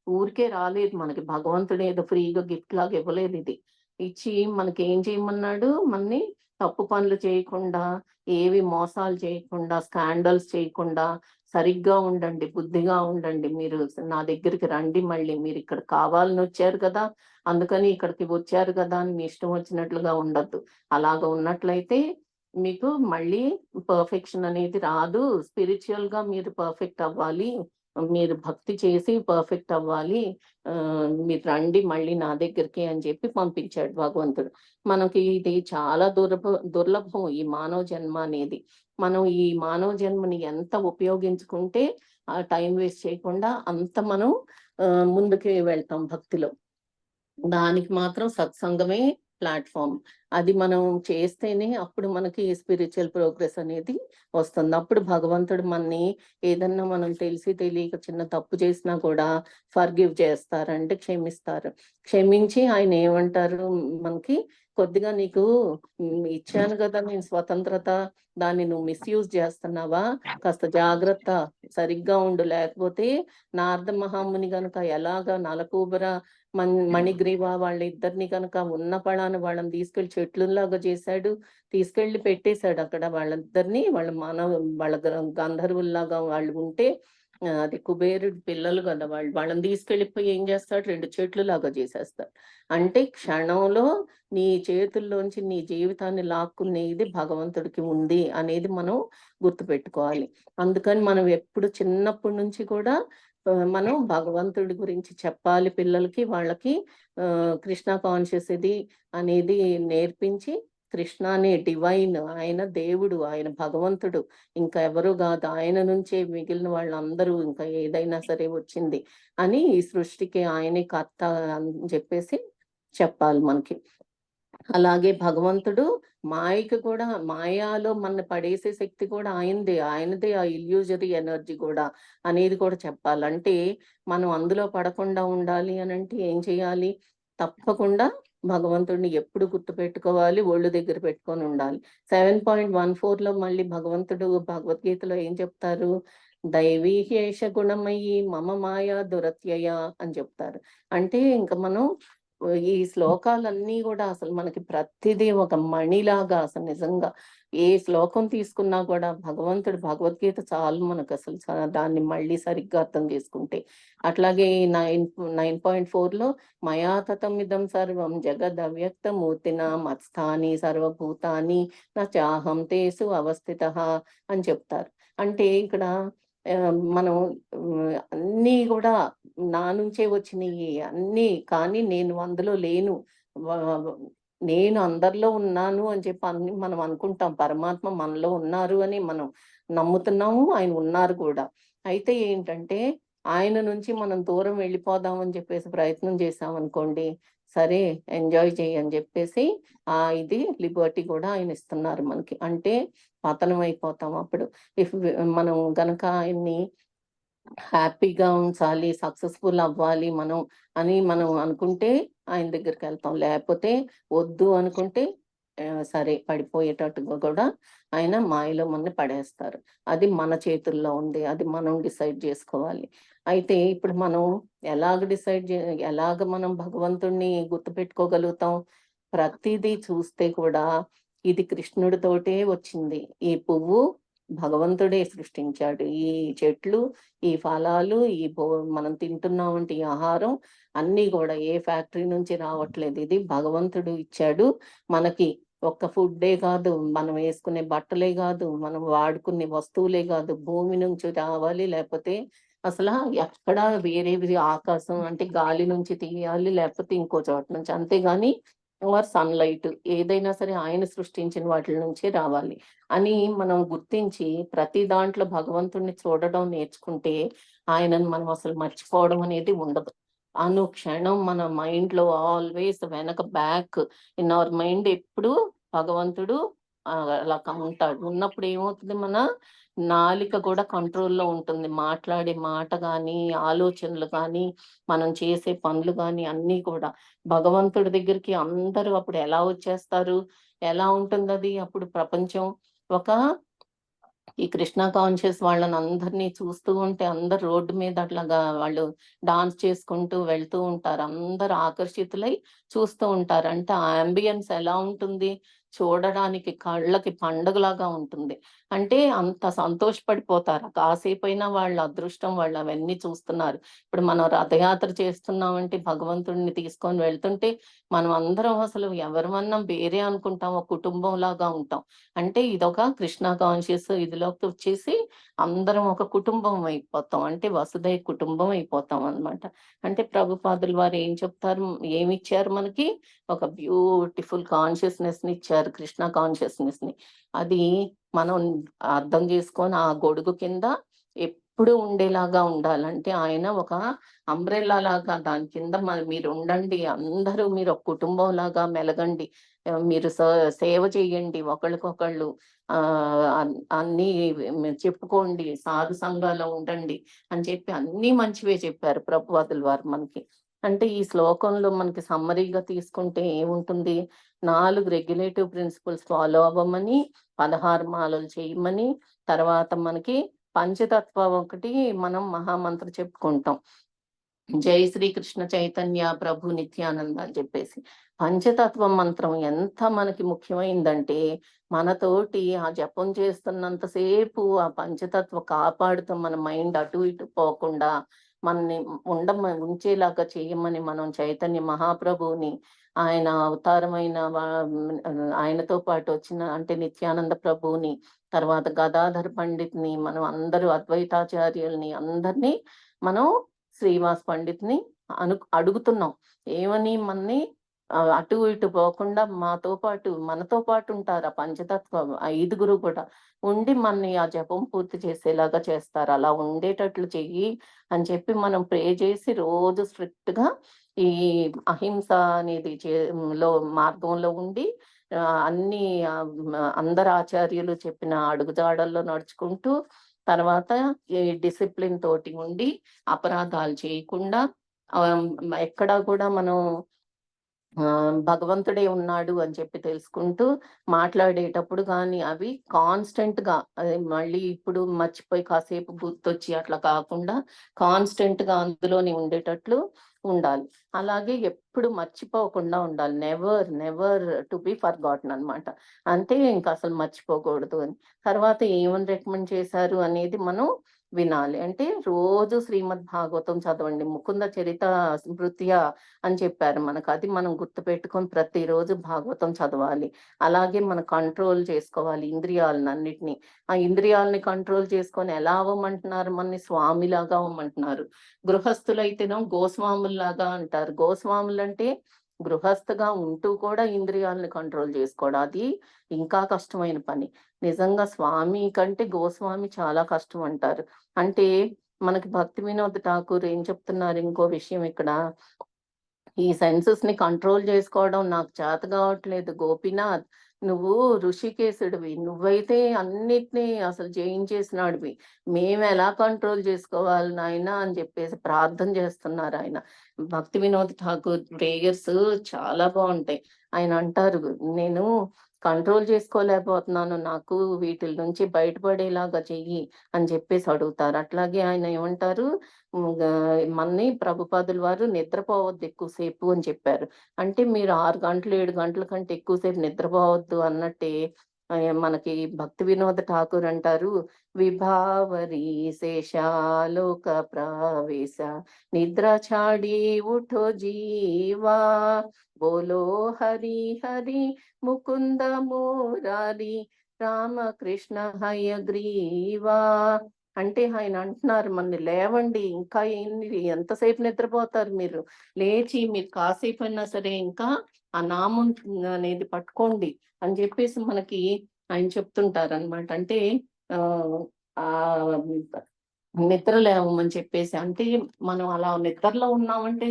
ఊరికే రాలేదు మనకి. భగవంతుడు ఏదో ఫ్రీగా గిఫ్ట్ లాగా ఇవ్వలేదు ఇది. ఇచ్చి మనకేం చేయమన్నాడు? మనని తప్పు పనులు చేయకుండా, ఏవి మోసాలు చేయకుండా, స్కాండల్స్ చేయకుండా సరిగ్గా ఉండండి, బుద్ధిగా ఉండండి. మీరు నా దగ్గరికి రండి మళ్ళీ. మీరిక్కడ కావాలని వచ్చారు కదా! అందుకని ఇక్కడికి వచ్చారు కదా అని మీ ఇష్టం వచ్చినట్లుగా ఉండొద్దు. అలాగ ఉన్నట్లయితే మీకు మళ్ళీ పర్ఫెక్షన్ అనేది రాదు. స్పిరిచ్యువల్‌గా మీరు పర్ఫెక్ట్ అవ్వాలి. మీరు భక్తి చేసి పర్ఫెక్ట్ అవ్వాలి. మీరు రండి మళ్ళీ నా దగ్గరికి అని చెప్పి పంపించాడు భగవంతుడు. మనకి ఇది చాలా దుర్లభం ఈ మానవ జన్మ అనేది. మనం ఈ మానవ జన్మని ఎంత ఉపయోగించుకుంటే టైం వేస్ట్ చేయకుండా అంత మనం ముందుకు వెళ్తాం భక్తిలో. దానికి మాత్రం సత్సంగమే ప్లాట్‌ఫార్మ్. అది మనం చేస్తేనే అప్పుడు మనకి స్పిరిచ్యువల్ ప్రోగ్రెస్ అనేది వస్తుంది. అప్పుడు భగవంతుడు మనని ఏదన్నా మనం తెలిసి తెలియక చిన్న తప్పు చేసినా కూడా ఫర్‌గివ్ చేస్తారంటే క్షమిస్తారు. క్షమించి ఆయన ఏమంటారు మనకి కొద్దిగా నీకు ఇచ్చాను గదా నేను స్వతంత్రత. దాన్ని నువ్వు మిస్‌యూజ్ చేస్తున్నావా? కాస్త జాగ్రత్త. సరిగ్గా ఉండు. లేకపోతే నారద మహాముని గనుక ఎలాగా నలకూబర మణిగ్రీవ వాళ్ళిద్దరిని కనుక ఉన్న పళాన వాళ్ళని తీసుకెళ్ళి చెట్లులాగా చేశాడు. తీసుకెళ్ళి పెట్టేశాడు అక్కడ వాళ్ళిద్దరిని. వాళ్ళ గంధర్వుల్లాగా వాళ్ళు ఉంటే అది కుబేరుడి పిల్లలు కదా వాళ్ళు. వాళ్ళని తీసుకెళ్ళిపోయి ఏం చేస్తాడు? 2 చెట్లులాగా చేసేస్తాడు. అంటే క్షణంలో నీ చేతుల్లోంచి నీ జీవితాన్ని లాక్కునేది భగవంతుడికి ఉంది అనేది మనం గుర్తుపెట్టుకోవాలి. అందుకని మనం ఎప్పుడు చిన్నప్పటి నుంచి కూడా మనం భగవంతుడి గురించి చెప్పాలి పిల్లలకి. వాళ్ళకి కృష్ణ కాన్షియస్ ఇది అనేది నేర్పించి కృష్ణ అనే డివైన్ ఆయన దేవుడు, ఆయన భగవంతుడు. ఇంకా ఎవరు గాదు. ఆయన నుంచే మిగిలిన వాళ్ళందరూ ఇంకా ఏదైనా సరే వచ్చింది అని ఈ సృష్టికి ఆయనే కర్త అని చెప్పేసి చెప్పాలి మనకి. అలాగే భగవంతుడు మాయకి కూడా మాయలో మనని పడేసే శక్తి కూడా ఆయనదే. ఆయనదే ఆ ఇల్యూజరీ ఎనర్జీ కూడా అనేది కూడా చెప్పాలి. అంటే మనం అందులో పడకుండా ఉండాలి అనంటే ఏం చేయాలి? తప్పకుండా భగవంతుడిని ఎప్పుడు గుర్తుపెట్టుకోవాలి. ఒళ్ళు దగ్గర పెట్టుకొని ఉండాలి. 7.14లో మళ్ళీ భగవంతుడు భగవద్గీతలో ఏం చెప్తారు? దైవీ హ్యేష గుణమయీ మమ మాయా దురత్యయ అని చెప్తారు. అంటే ఇంక మనం ఈ శ్లోకాలన్నీ గూడా అసలు మనకి ప్రతిదీ ఒక మణిలాగా అసలు నిజంగా ఏ శ్లోకం తీసుకున్నా కూడా భగవంతుడు భగవద్గీత చాలు మనకసలు దాన్ని మళ్ళీ సరిగ్గా అర్థం చేసుకుంటే. అట్లాగే 9.4లో మయా తతమిదం సర్వం జగదవ్యక్తమూర్తినా మత్స్థాని సర్వభూతాని న చాహం తేషు అవస్థితః అని చెప్తారు. అంటే ఇక్కడ మనం అన్నీ గూడా నా నుంచే వచ్చినియి అన్నీ. కానీ నేను అందులో లేను. వ వ నేను అందరిలో ఉన్నాను అని చెప్పి మనం అనుకుంటాం. పరమాత్మ మనలో ఉన్నారు అని మనం నమ్ముతున్నాము. ఆయన ఉన్నారు కూడా. అయితే ఏంటంటే ఆయన నుంచి మనం దూరం వెళ్ళిపోదాం అని చెప్పేసి ప్రయత్నం చేశామనుకోండి, సరే ఎంజాయ్ చెయ్యి అని చెప్పేసి ఇది లిబర్టీ కూడా ఆయన ఇస్తున్నారు మనకి. అంటే పతనం అయిపోతాం అప్పుడు. మనం గనక ఆయన్ని హ్యాపీగా ఉంచాలి, సక్సెస్‌ఫుల్ అవ్వాలి మనం అని మనం అనుకుంటే ఆయన దగ్గరికెళ్తాం. లేపోతే వద్దు అనుకుంటే సరే పడిపోయేటట్టుగా కూడా ఆయన మాయలో మనని పడేస్తారు. అది మన చేతుల్లో ఉంది. అది మనం డిసైడ్ జేసుకోవాలి. అయితే ఇప్పుడు మనం ఎలాగ మనం భగవంతుడిని గుర్తుపెట్టుకోగలుగుతాం? ప్రతీదీ చూస్తే కూడా ఇది కృష్ణుడితోటే వచ్చింది. ఈ పువ్వు భగవంతుడే సృష్టించాడు. ఈ చెట్లు, ఈ ఫలాలు, మనం తింటున్నామంటే ఈ ఆహారం అన్నీ గూడా ఏ ఫ్యాక్టరీ నుంచి రావట్లేదు. ఇది భగవంతుడు ఇచ్చాడు మనకి. ఒక్క ఫుడ్డే కాదు, మనం వేసుకునే బట్టలే కాదు, మనం వాడుకునే వస్తువులే కాదు, భూమి నుంచి రావాలి, లేకపోతే అసలు ఎక్కడ వేరేవి ఆకాశం అంటే గాలి నుంచి తీయాలి, లేకపోతే ఇంకో చోట నుంచి, అంతేగాని సన్‌లైట్ ఏదైనా సరే ఆయన సృష్టించిన వాటిల నుంచే రావాలి అని మనం గుర్తించి ప్రతి దాంట్లో భగవంతుడిని చూడడం నేర్చుకుంటే ఆయనను మనం అసలు మర్చిపోవడం అనేది ఉండదు. అనుక్షణం మన మైండ్‌లో ఆల్వేస్ వెనక బ్యాక్ ఇన్ అవర్ మైండ్ ఎప్పుడు భగవంతుడు అలా ఉంటాడు. ఉన్నప్పుడు ఏమవుతుంది, మన నాలిక కూడా కంట్రోల్‌లో ఉంటుంది. మాట్లాడే మాట గాని, ఆలోచనలు గాని, మనం చేసే పనులు గాని అన్నీ కూడా. భగవంతుడి దగ్గరికి అందరూ అప్పుడు ఎలా వచ్చేస్తారు? ఎలా ఉంటుందది? అప్పుడు ప్రపంచం ఒక ఈ కృష్ణ కాన్షియస్ వాళ్ళనందరిని చూస్తూ ఉంటే అందరూ రోడ్డు మీద అట్లాగా వాళ్ళు డాన్స్ చేసుకుంటూ వెళ్తూ ఉంటారు. అందరూ ఆకర్షితులై చూస్తూ ఉంటారు. అంటే ఆ యాంబియన్స్ ఎలా ఉంటుంది? చూడడానికి కళ్ళకి పండగలాగా ఉంటుంది. అంటే అంత సంతోషపడిపోతారు. కాసేపైనా వాళ్ళ అదృష్టం వాళ్ళు అవన్నీ చూస్తున్నారు. ఇప్పుడు మనం రథయాత్ర చేస్తున్నామంటే భగవంతుడిని తీసుకొని వెళ్తుంటే మనం అందరం అసలు ఎవరిమన్నా వేరే అనుకుంటాం. ఒక కుటుంబంలాగా ఉంటాం. అంటే ఇదొక కృష్ణ కాన్షియస్ ఇదిలోకి వచ్చేసి అందరం ఒక కుటుంబం అయిపోతాం. అంటే వసుధైక కుటుంబం అయిపోతాం అన్నమాట. అంటే ప్రభుపాదులు వారు ఏం చెప్తారు? ఏమిచ్చారు మనకి? ఒక బ్యూటిఫుల్ కాన్షియస్‌నెస్‌ని ఇచ్చారు. కృష్ణ కాన్షియస్‌నెస్‌ని. అది మనం అర్థం చేసుకొని ఆ గొడుగు కింద ఎప్పుడు ఉండేలాగా ఉండాలంటే ఆయన ఒక అంబ్రెల్లా లాగా దాని కింద మీరుండండి. అందరూ మీరు ఒక కుటుంబంలాగా మెలగండి. మీరు సేవ చేయండి ఒకళ్ళకొకళ్ళు. అన్నీ చెప్పుకోండి. సాధు సంఘాలో ఉండండి అని చెప్పి అన్నీ మంచివే చెప్పారు ప్రభుపాదుల వారు మనకి. అంటే ఈ శ్లోకంలో మనకి సమ్మరీగా తీసుకుంటే ఏముంటుంది? 4 రెగ్యులేటివ్ ప్రిన్సిపల్స్ ఫాలో అవ్వమని, 16 మాలలు చేయమని, తర్వాత మనకి పంచతత్వం ఒకటి మనం మహామంత్రం చెప్పుకుంటాం. జై శ్రీకృష్ణ చైతన్య ప్రభు నిత్యానంద అని చెప్పేసి. పంచతత్వ మంత్రం ఎంత మనకి ముఖ్యమైందంటే, మనతోటి ఆ జపం చేస్తున్నంత సేపు ఆ పంచతత్వ కాపాడుతూ మన మైండ్ అటు ఇటు పోకుండా మనని ఉంచేలాగా చేయమని మనం చైతన్య మహాప్రభువుని, ఆయన అవతారమైన ఆయనతో పాటు వచ్చిన అంటే నిత్యానంద ప్రభువుని, తర్వాత గదాధర్ పండిత్‌ని, మనం అందరూ అద్వైతాచార్యుల్ని అందరినీ మనం శ్రీవాస్ పండిత్‌ని అడుగుతున్నాం. ఏమని మనని అటు ఇటు పోకుండా మనతో పాటు ఉంటారు. ఆ పంచతత్వం ఐదుగురు కూడా ఉండి మనని ఆ జపం పూర్తి చేసేలాగా చేస్తారు. అలా ఉండేటట్లు చెయ్యి అని చెప్పి మనం ప్రే చేసి రోజు స్ట్రిక్ట్‌గా ఈ అహింస అనేది లో మార్గంలో ఉండి అన్ని అందరు ఆచార్యులు చెప్పిన అడుగుజాడల్లో నడుచుకుంటూ తర్వాత ఈ డిసిప్లిన్ తోటి ఉండి అపరాధాలు చేయకుండా ఆహ్, ఎక్కడా కూడా మనం భగవంతుడే ఉన్నాడు అని చెప్పి తెలుసుకుంటూ మాట్లాడేటప్పుడు గాని అవి కాన్స్టెంట్‌గా అదే మళ్ళీ ఇప్పుడు మర్చిపోయి కాసేపు గుర్తొచ్చి అట్లా కాకుండా కాన్స్టెంట్‌గా అందులోనే ఉండేటట్లు ఉండాలి. అలాగే ఎప్పుడు మర్చిపోకుండా ఉండాలి. Never, never to be forgotten అన్నమాట. అంతే ఇంక అసలు మర్చిపోకూడదు అని. తర్వాత ఏమని రికమెండ్ చేశారు అనేది మనం వినాలి. అంటే రోజు శ్రీమద్ భాగవతం చదవండి. ముకుంద చరిత స్మృత్యా అని చెప్పారు మనకు. అది మనం గుర్తుపెట్టుకొని ప్రతిరోజు భాగవతం చదవాలి. అలాగే మనం కంట్రోల్ చేసుకోవాలి ఇంద్రియాలనన్నిటిని. ఆ ఇంద్రియాలని కంట్రోల్ చేసుకొని ఎలా అవ్వమంటున్నారు మనని? స్వామిలాగా అవ్వమంటున్నారు. గృహస్థులైతేనో గోస్వాముల్లాగా అంటారు. గోస్వాములంటే గృహస్థగా ఉంటూ కూడా ఇంద్రియాలను కంట్రోల్ చేసుకోవడం. అది ఇంకా కష్టమైన పని. నిజంగా స్వామి కంటే గోస్వామి చాలా కష్టం అంటారు. అంటే మనకి భక్తి వినోద్ ఠాకూర్ ఏం చెప్తున్నారు ఇంకో విషయం ఇక్కడ, ఈ సెన్సెస్‌ని కంట్రోల్ చేసుకోవడం నాకు చేత కావట్లేదు గోపీనాథ్. నువ్వు ఋషికేశుడివి. నువ్వైతే అన్నిటిని అసలు జయించేసినాడివి. మేమెలా కంట్రోల్ చేసుకోవాలి నాయనా అని చెప్పేసి ప్రార్థన చేస్తున్నారాయన. భక్తి వినోద్ ఠాకూర్ ప్రేయర్స్ చాలా బావుంటాయి. ఆయన అంటారు, "నేను కంట్రోల్ చేసుకోలేకపోతున్నాను. నాకు వీటిల నుంచి బయటపడేలాగా చెయ్యి" అని చెప్పేసి అడుగుతారు. అట్లాగే ఆయన ఏమంటారు, మనని ప్రభుపాదుల వారు నిద్రపోవద్దు ఎక్కువ సేపు అని చెప్పారు. అంటే మీరు 6 గంటలు, 7 గంటల కంటే ఎక్కువ సేపు నిద్రపోవద్దు అన్నట్టే, మనకి భక్తి వినోద్ ఠాకూర్ అంటారు, విభావరి శేషాలోక ప్రవేశ నిద్ర చాడి ఉఠో జీవా బోలో హరి హరి ముకుంద మురారి రామకృష్ణ హయగ్రీవా. అంటే ఆయన అంటున్నారు, మన లేవండి, ఇంకా ఎంతసేపు నిద్రపోతారు మీరు, లేచి మీరు కాసేపు అయినా సరే ఇంకా ఆ నామం అనేది పట్టుకోండి అని చెప్పేసి మనకి ఆయన చెప్తుంటారు అనమాట. అంటే ఆ నిద్ర లేవమని చెప్పేసి, అంటే మనం అలా నిద్రలో ఉన్నామంటే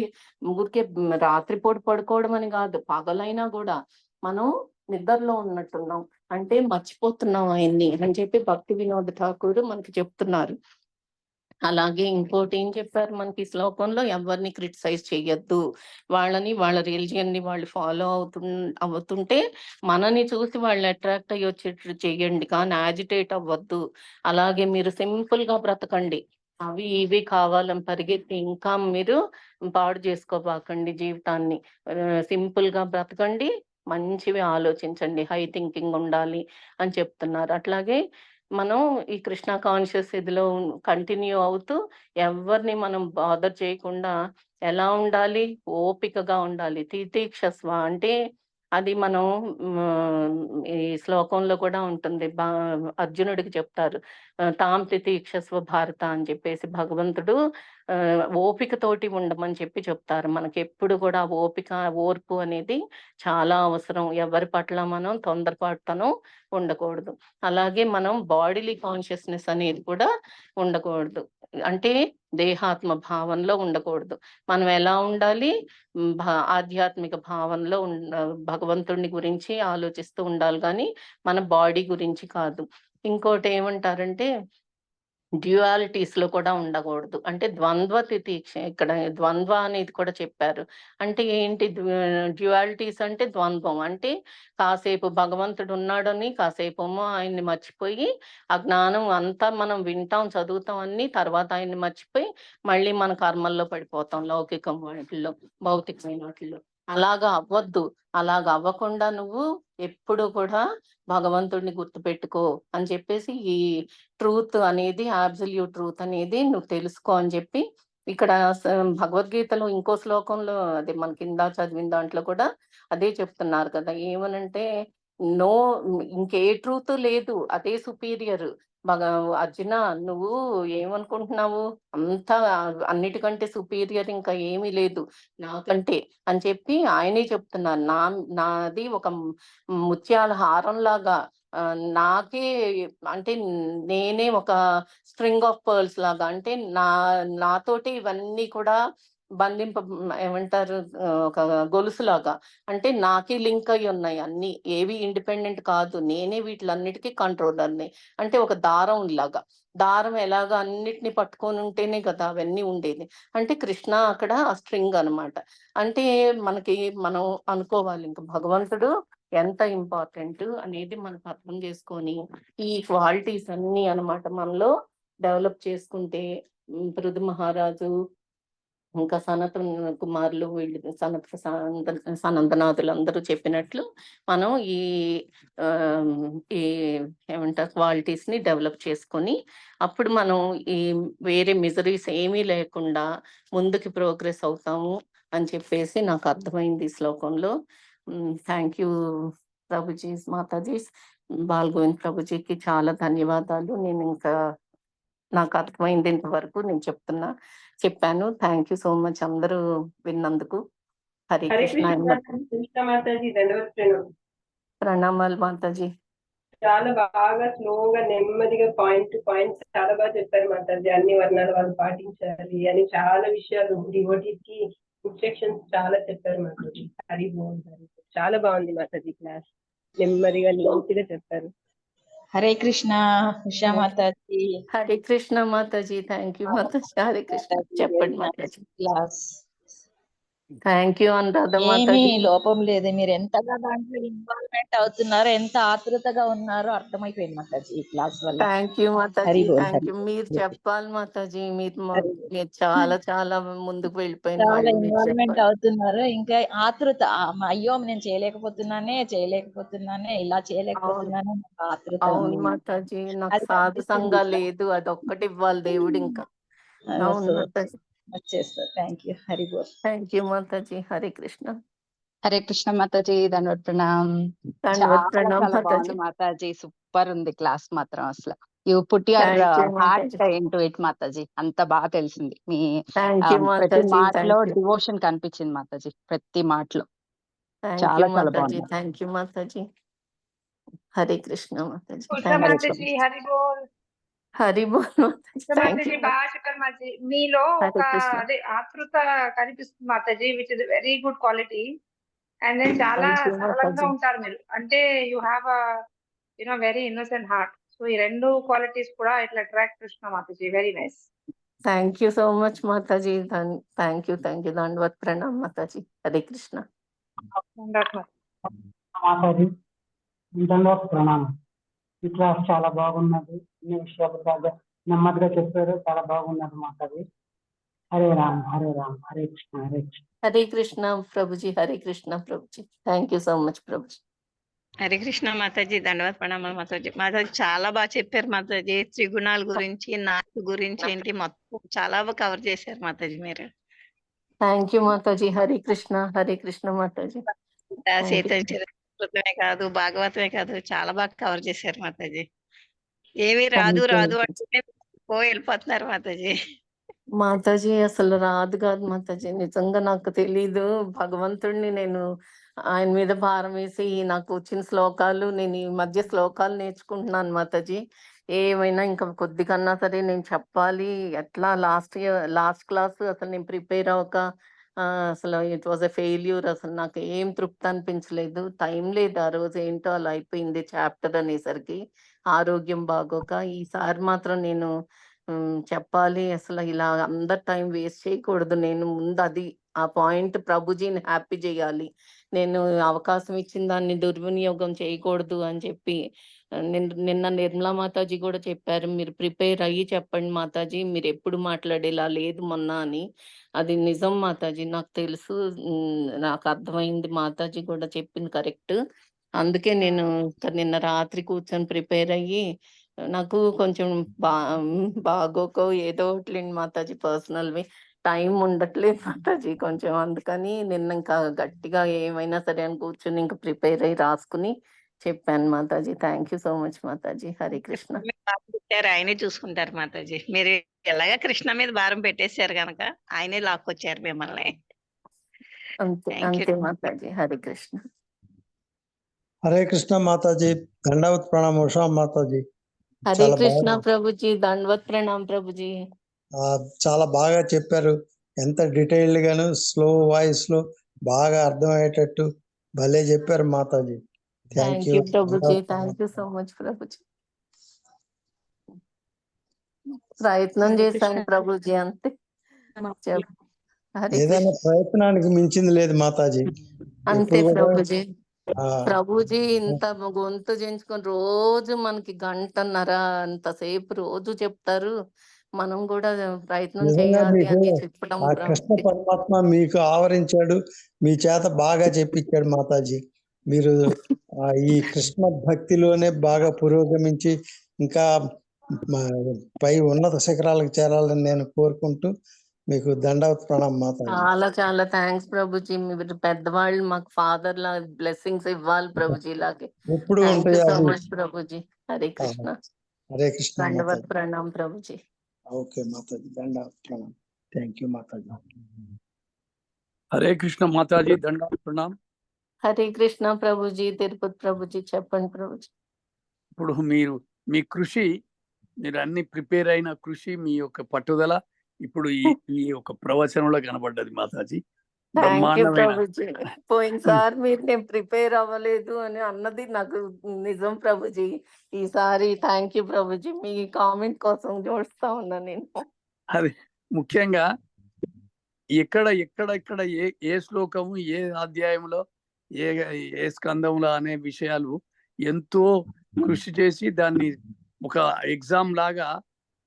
ఊరికే రాత్రిపూట పడుకోవడం అని కాదు, పగలైనా కూడా మనం నిద్రలో ఉన్నట్టున్నాం, అంటే మర్చిపోతున్నాం ఆయన్ని అని చెప్పి భక్తి వినోద్ ఠాకూర్ మనకి చెప్తున్నారు. అలాగే ఇంకోటి ఏం చెప్పారు మనకి శ్లోకంలో, ఎవరిని క్రిటిసైజ్ చెయ్యొద్దు, వాళ్ళని వాళ్ళ రిలీజియన్ ని వాళ్ళు ఫాలో అవుతుంటే మనని చూసి వాళ్ళు అట్రాక్ట్ అయ్యి వచ్చేటట్టు చెయ్యండి, కానీ యాజిటేట్ అవ్వద్దు. అలాగే మీరు సింపుల్ గా బ్రతకండి, అవి ఇవి కావాలని పరిగెత్తి ఇంకా మీరు పాడు చేసుకోబాకండి జీవితాన్ని. సింపుల్ గా బ్రతకండి, మంచివి ఆలోచించండి, హై థింకింగ్ ఉండాలి అని చెప్తున్నారు. అట్లాగే మనం ఈ కృష్ణ కాన్షియస్ ఇదిలో కంటిన్యూ అవుతూ ఎవరిని మనం బాదర్ చేయకుండా ఎలా ఉండాలి, ఓపికగా ఉండాలి. తితీక్షస్వ అంటే అది మనం ఈ శ్లోకంలో కూడా ఉంటుంది, అర్జునుడికి చెప్తారు, తాం తితీక్షస్వ భారత అని చెప్పేసి భగవంతుడు ఓపికతోటి ఉండమని చెప్పి చెప్తారు. మనకి ఎప్పుడు కూడా ఓపిక, ఓర్పు అనేది చాలా అవసరం. ఎవరి పట్ల మనం తొందరపాటుతనం ఉండకూడదు. అలాగే మనం బాడీలీ కాన్షియస్నెస్ అనేది కూడా ఉండకూడదు, అంటే దేహాత్మ భావంలో ఉండకూడదు. మనం ఎలా ఉండాలి, ఆధ్యాత్మిక భావంలో భగవంతుడిని గురించి ఆలోచిస్తూ ఉండాలి, కానీ మన బాడీ గురించి కాదు. ఇంకోటి ఏమంటారంటే డ్యుయాలిటీస్ లో కూడా ఉండకూడదు, అంటే ద్వంద్వ తితీక్ష, ఇక్కడ ద్వంద్వ అనేది కూడా చెప్పారు. అంటే ఏంటి డ్యుయాలిటీస్ అంటే ద్వంద్వం, అంటే కాసేపు భగవంతుడు ఉన్నాడని కాసేపేమో ఆయన్ని మర్చిపోయి, ఆ జ్ఞానం అంతా మనం వింటాం చదువుతాం అన్ని, తర్వాత ఆయన్ని మర్చిపోయి మళ్ళీ మన కర్మల్లో పడిపోతాం, లౌకికం వాటిల్లో భౌతికమైన వాటిల్లో. అలాగా అవ్వద్దు. అలాగ అవ్వకుండా నువ్వు ఎప్పుడు కూడా భగవంతుడిని గుర్తుపెట్టుకో అని చెప్పేసి, ఈ ట్రూత్ అనేది, అబ్సల్యూట్ ట్రూత్ అనేది నువ్వు తెలుసుకో అని చెప్పి ఇక్కడ భగవద్గీతలో ఇంకో శ్లోకంలో, అదే మనకి ఇందా చదివిన దాంట్లో కూడా అదే చెప్తున్నారు కదా, ఏమనంటే నో, ఇంకే ట్రూత్ లేదు, అదే సుపీరియర్. అర్జున, నువ్వు ఏమనుకుంటున్నావు, అంతా అన్నిటికంటే సుపీరియర్ ఇంకా ఏమీ లేదు నాకంటే అని చెప్పి ఆయనే చెప్తున్నారు. నాది ఒక ముత్యాల హారం లాగా, నాకే, అంటే నేనే ఒక స్ట్రింగ్ ఆఫ్ పర్ల్స్ లాగా, అంటే నాతోటి ఇవన్నీ కూడా బంధింప, ఏమంటారు, ఒక గొలుసులాగా, అంటే నాకే లింక్ అయి ఉన్నాయి అన్ని, ఏవి ఇండిపెండెంట్ కాదు, నేనే వీటిలన్నిటికీ కంట్రోలర్ని. అంటే ఒక దారం లాగా, దారం ఎలాగా అన్నిటిని పట్టుకొని ఉంటేనే కదా అవన్నీ ఉండేది, అంటే కృష్ణ అక్కడ ఆ స్ట్రింగ్ అనమాట. అంటే మనకి మనం అనుకోవాలి, ఇంకా భగవంతుడు ఎంత ఇంపార్టెంట్ అనేది మనకు అర్థం చేసుకొని ఈ క్వాలిటీస్ అన్ని అన్నమాట మనలో డెవలప్ చేసుకుంటే, పృథు మహారాజు ఇంకా సనత్ కుమారులు వీళ్ళు సనందనాథులు అందరూ చెప్పినట్లు మనం ఈ ఏమంటారు క్వాలిటీస్ ని డెవలప్ చేసుకొని, అప్పుడు మనం ఈ వేరే మిజరీస్ ఏమీ లేకుండా ముందుకి ప్రోగ్రెస్ అవుతాము అని చెప్పేసి నాకు అర్థమైంది ఈ శ్లోకంలో. Thank you prabhujis, Matajis. బాల్గోవింద్ ప్రభుజీకి చాలా ధన్యవాదాలు. నేను ఇంకా నాకు అర్థమైంది ఇంతవరకు నేను చెప్పాను. థ్యాంక్ యూ సో మచ్ అందరూ విన్నందుకు. హరే కృష్ణ. మాతాజీ, ప్రణామాలు మాతాజీ. చాలా బాగా స్లోగా నెమ్మదిగా పాయింట్ టు పాయింట్ చాలా బాగా చెప్పారు మాతాజీ. అన్ని వర్ణాల వాళ్ళు పాటించాలి అని చాలా విషయాలు డివోటీస్ కి ఇన్స్ట్రక్షన్స్ చాలా చెప్పారు మాతాజీ. హరి బాగుంది, చాలా బాగుంది మాతాజీ క్లాస్, నెమ్మదిగా నీట్గా చెప్పారు. హరే కృష్ణ ఉషా మాతాజీ. హరే కృష్ణ మాతాజీ. Thank you Mataji. హరే కృష్ణ. చెప్పండి Mataji. Class thank you Anuradha ఏమీ మాతాజీ. లోపం లేదు. మీరు ఎంతగా దాంట్లో ఇన్వాల్వ్మెంట్ అవుతున్నారో, ఎంత ఆతృతగా ఉన్నారో అర్థమైపోయింది మాతాజీ ఈ క్లాస్ వల్ల. థ్యాంక్ యూ మాతాజీ, హరి బోల్ థ్యాంక్ హరి యూ. బోల్. మీరు చెప్పాలి మాతాజీ, హరి బోల్. మీరు చాలా చాలా ముందుకు వెళ్ళిపోయిన చాలా వాళ్ళు, మీరు ఇన్వాల్వ్మెంట్ చెప్పాలి. అవుతున్నారు. ఇంకా ఆతృత అయ్యో నేను చేయలేకపోతున్నానే, ఇలా అవును చేయలేకపోతున్నానే నాకు ఆతృత అవును ఉంది. మాతాజీ, నాకు అది సాధసంగా కనిపిస్తుంది. లేదు, అదొక్కటి ఇవ్వాలి దేవుడు ఇంకా. అవును మాతాజీ. వచ్చేస్తా. Thank you. హరి బోల్. Thank you Mataji. హరే కృష్ణ. హరే కృష్ణ మాతాజీ, దండవత్ ప్రణామ్. దండవత్ చాలా ప్రణామ్ చాలా మాతాజీ. బాగుంది మాతాజీ, సూపర్ ఉంది క్లాస్ మాత్రం. అసలు you put your thank you heart Mataji. Into it Mataji. అంత బాగా తెలిసింది మీ థ్యాంక్ యూ ప్రతి మాతాజీ. మాటలో థ్యాంక్ యూ. డివోషన్ కనిపించింది మాతాజీ, ప్రతి మాటలో. థ్యాంక్ యూ చాలా చాలా మాతాజీ. బాగుంది. Thank you Mataji. Hare Krishna Mataji. Krishna thank you. Mataji Hari బోల్. హరి బోల్ మాతాజీ. Krishna thank you. మాతాజీ బాగా చెప్పారు మాతాజీ. మీలో ఒక హరే కృష్ణ. అదే ఆతృత కనిపిస్తుంది Mataji, which is very good quality. And then చాలా థ్యాంక్ యూ సరళంగా మాతాజీ. ఉంటారు మీరు. అంటే you have very innocent heart. So ఈ రెండు క్వాలిటీస్ కూడా ఇట్లా attract Krishna Mataji. Very nice. Thank you so much Mataji. Thank you. దండవత్ ప్రణామ్ మాతాజీ. హరే కృష్ణ. మాతాజీ, దండవత్ ప్రణామం. ఈ క్లాస్ చాలా బాగున్నది. అన్ని విషయాలు బాగా నెమ్మదిగా చెప్పారు. చాలా బాగున్నది Mataji. Hare Ram Hare Ram, Hare Krishna Hare Krishna. Hare Krishna Prabhuji. Hare Krishna Prabhuji. Thank you so much Prabhuji. Hare Krishna Mataji, దండవత్ ప్రణామాలు మాతాజీ. మాతాజీ చాలా బాగా చెప్పారు మాతాజీ. త్రిగుణాల గురించి, నాటు గురించి ఏంటి మొత్తం చాలా బాగా కవర్ చేశారు మాతాజీ మీరు. Thank you Mataji. హరే కృష్ణ మాతాజీ. సీత చరిత్రమే కాదు, భాగవతమే కాదు, చాలా బాగా కవర్ చేశారు మాతాజీ. ఏమి రాదు రాదు అంటే వెళ్ళిపోతున్నారు మాతాజీ. మాతాజీ అసలు రాదు కాదు మాతాజీ, నిజంగా నాకు తెలీదు. భగవంతుడిని నేను ఆయన మీద భారం వేసి నాకు వచ్చిన శ్లోకాలు, నేను ఈ మధ్య శ్లోకాలు నేర్చుకుంటున్నాను మాతాజీ. ఏమైనా ఇంకా కొద్దికన్నా సరే నేను చెప్పాలి. ఎట్లా లాస్ట్ క్లాస్ అసలు నేను ప్రిపేర్ అవ్వక అసలు ఇట్ వాజ్ ఎ ఫెయిల్యూర్. అసలు నాకు ఏం తృప్తి అనిపించలేదు. టైం లేదు ఆ రోజు, ఏంటో అలా అయిపోయింది చాప్టర్ అనేసరికి. ఆరోగ్యం బాగోక ఈసారి మాత్రం నేను చెప్పాలి. అసలు ఇలా అందరు టైం వేస్ట్ చేయకూడదు. నేను ముందు అది ఆ పాయింట్ ప్రభుజీని హ్యాపీ చేయాలి. నేను అవకాశం ఇచ్చిన దాన్ని దుర్వినియోగం చేయకూడదు అని చెప్పి నిన్న నిర్మలా మాతాజీ కూడా చెప్పారు, మీరు ప్రిపేర్ అయ్యి చెప్పండి మాతాజీ, మీరు ఎప్పుడు మాట్లాడేలా లేదు మొన్న అని. అది నిజం మాతాజీ, నాకు తెలుసు. నాకు అర్థమైంది. మాతాజీ కూడా చెప్పింది కరెక్ట్. అందుకే నేను నిన్న రాత్రి కూర్చొని ప్రిపేర్ అయ్యి, నాకు కొంచెం బాగోకో ఏదో ఒకటి మాతాజీ, పర్సనల్వి టైం ఉండట్లేదు మాతాజీ కొంచెం. అందుకని నిన్న ఇంకా గట్టిగా ఏమైనా సరే అని కూర్చొని ఇంకా ప్రిపేర్ అయ్యి రాసుకుని చెప్పాను Mataji. Thank you so much Mataji. Hare Krishna. ఆయనే చూసుకుంటారు మాతాజీ. మీరు ఎలాగా కృష్ణ మీద భారం పెట్టేశారు కనుక ఆయనే లాక్కొచ్చారు మిమ్మల్ని. అంతే మాతాజీ. హరే కృష్ణ. హరే కృష్ణ మాతాజీ, దండవత్ ప్రణామం. ఉషా మాతాజీ, హరే కృష్ణ ప్రభుజీ. దండవత్ ప్రణామ్ ప్రభుజీ. చాలా బాగా చెప్పారు. ఎంత డీటెయిల్డ్ గాను స్లో వాయిస్ లో బాగా అర్థమయ్యేటట్టు భలే చెప్పారు Mataji. Thank you Prabhuji. Thank you so much Prabhuji. ప్రయత్నం చేశాను ప్రభుజీ, అంతే. ఏదైనా ప్రయత్నానికి మించింది లేదు మాతాజీ. అంతే ప్రభుజీ. ప్రభుజీ ఇంత గొంతు చేయించుకొని రోజు మనకి గంటన్నర అంతసేపు రోజు చెప్తారు. మనం కూడా ప్రయత్నం చేయాలి అని చెప్పడం. ఆ కృష్ణ పరమాత్మ మీకు ఆవరించాడు, మీ చేత బాగా చెప్పించాడు మాతాజీ. మీరు ఈ కృష్ణ భక్తిలోనే బాగా పురోగమించి ఇంకా పై ఉన్నత శిఖరాలకు చేరాలని నేను కోరుకుంటూ మీకు దండవత్ ప్రణామం మాతాజీ. చాలా చాలా థ్యాంక్స్ ప్రభుజీ. మీరు పెద్దవాళ్ళు, మాకు ఫాదర్ లా బ్లెస్సింగ్స్ ఇవ్వాలి ప్రభుజీ. ఇలాగే ఎప్పుడు so much Prabhuji. Hare Krishna. Hare Krishna. దండవత్ Pranam Prabhuji. Okay Mataji, దండవత్ ప్రణామం. Thank you Mataji. హరే కృష్ణ మాతాజీ, దండవత్ ప్రణామ్. హరే కృష్ణ ప్రభుజీ. తిరుపతి ప్రభుజీ, చెప్పండి ప్రభుజీ. ఇప్పుడు మీ కృషి, మీరు అన్ని ప్రిపేర్ అయిన కృషి, మీ యొక్క పట్టుదల ఇప్పుడు ఈ యొక్క ప్రవచనంలో కనబడ్డది మాతాజీ. పోయినసారి మీరు నేను ప్రిపేర్ అవ్వలేదు అని అన్నది నాకు నిజం ప్రభుజీ. ఈసారి thank you Prabhuji. Me comment కోసం చూస్తా ఉన్నా నేను. అది ముఖ్యంగా ఎక్కడ ఏ శ్లోకము ఏ అధ్యాయంలో ఏ ఏ స్కందంలో అనే విషయాలు ఎంతో కృషి చేసి దాన్ని ఒక ఎగ్జామ్ లాగా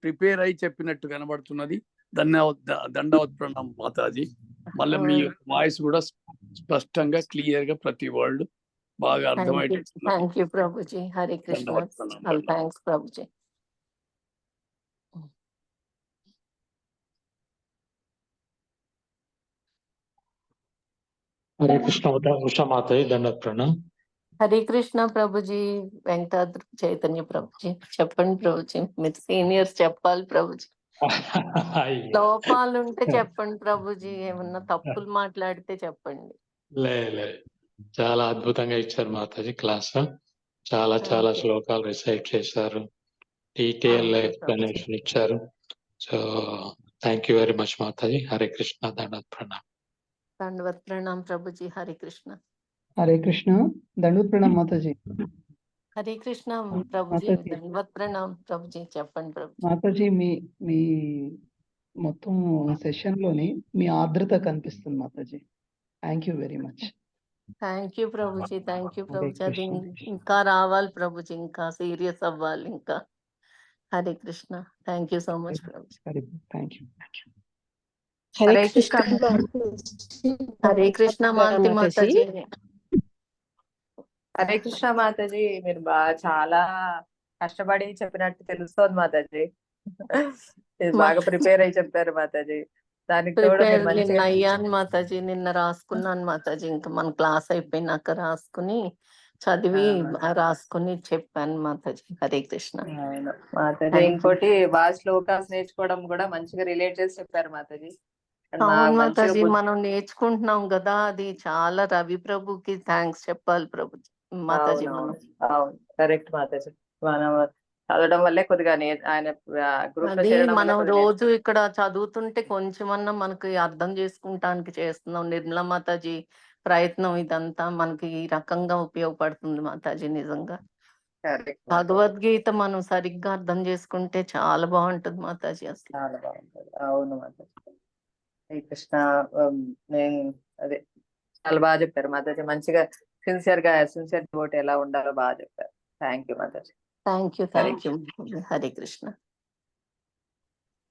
ప్రిపేర్ అయి చెప్పినట్టు కనబడుతున్నది. దండవత్ ప్రణామం మాతాజీ. మళ్ళీ మీ వాయిస్ కూడా స్పష్టంగా క్లియర్ గా ప్రతి వర్డ్ బాగా అర్థమయ్యేటట్టు. Thank you Prabhuji. హరే కృష్ణ. దండవత్ ప్రణామం. థ్యాంక్స్ ప్రభుజీ. హరే కృష్ణ ఉషా మాతాజీ దండవత్ ప్రణామం. హరే కృష్ణ ప్రభుజీ. వెంకటాద్రి చైతన్య ప్రభుజీ చెప్పండి ప్రభుజీ. మీరు సీనియర్స్ చెప్పాలి ప్రభుజీ. లోపాలు ఉంటే చెప్పండి ప్రభుజీ. ఏమన్నా తప్పులు మాట్లాడితే చెప్పండి. లే చాలా అద్భుతంగా ఇచ్చారు మాతాజీ క్లాస్. చాలా శ్లోకాలు రిసైట్ చేశారు, డీటెయిల్ ఎక్స్ప్లెనేషన్ ఇచ్చారు. So thank you very much Mataji. Hare Krishna దండవత్ ప్రణామం. దండవత్ ప్రణామం ప్రభుజీ. హరే కృష్ణ. హరే కృష్ణ. దండవత్ ప్రణామం మాతాజీ. హరే కృష్ణ ప్రభుజీ. మాతాజీ. దండవత్ ప్రణామం ప్రభుజీ. చెప్పండి ప్రభుజీ. మాతాజీ మీ మొత్తం సెషన్ లోని మీ ఆర్ద్రత కనిపిస్తుంది Mataji. Thank you very much. Thank you Prabhuji. Thank you Hare Prabhuji. అది కృష్ణ. ఇంకా రావాలి ప్రభుజీ. ఇంకా సీరియస్ అవ్వాలి ఇంకా. Hare Krishna. Thank you so much Prabhuji. Hare thank you. Hare Krishna. Hare Krishna మాంతి మాతాజీ. హరే కృష్ణ మాతాజీ. మీరు చాలా కష్టపడి చెప్పినట్టు తెలుస్తోంది మాతాజీ. మీరు బాగా ప్రిపేర్ అయి చెప్పారు మాతాజీ. దానికి కూడా ప్రిపేర్ మీరు నిన్న మంచిగా అయ్యాను మాతాజీ. నిన్న రాసుకున్నాను మాతాజీ. ఇంకా మన క్లాస్ అయిపోయినాక రాసుకుని చదివి రాసుకుని చెప్పాను మాతాజీ. హరే కృష్ణ. అవును మాతాజీ. Thank you. ఇంకోటి బాగా శ్లోకాస్ నేర్చుకోవడం కూడా మంచిగా రిలేట్ చేసి చెప్పారు మాతాజీ. అవును మాతాజీ. మనం నేర్చుకుంటున్నాం కదా, అది చాలా రవి ప్రభుకి థ్యాంక్స్ చెప్పాలి ప్రభుజీ మాతాజీ. మనం అవును కరెక్ట్ మాతాజీ. మనం చదవడం వల్లే కొద్దిగా ఆయన గ్రూప్ లో అది చేరడం వల్లే మనం కొద్దిగా రోజు ఇక్కడ చదువుతుంటే కొంచెమన్నా మనకి అర్థం చేసుకుంటానికి చేస్తున్నాం. నిర్మలా మాతాజీ ప్రయత్నం ఇదంతా మనకి ఈ రకంగా ఉపయోగపడుతుంది మాతాజీ. నిజంగా కరెక్ట్ మాతాజీ. భగవద్గీత మనం సరిగ్గా అర్థం చేసుకుంటే చాలా బాగుంటుంది మాతాజీ. అసలు చాలా బాగుంటుంది. అవును మాతాజీ. హరే కృష్ణ. నేను అదే చాలా బాగా చెప్పారు మాతాజీ. మంచిగా సిన్సియర్ డివోట్ ఎలా ఉండాలో బాగా చెప్పారు. Thank you Mataji. Thank you. Hare thank you. Hare Krishna.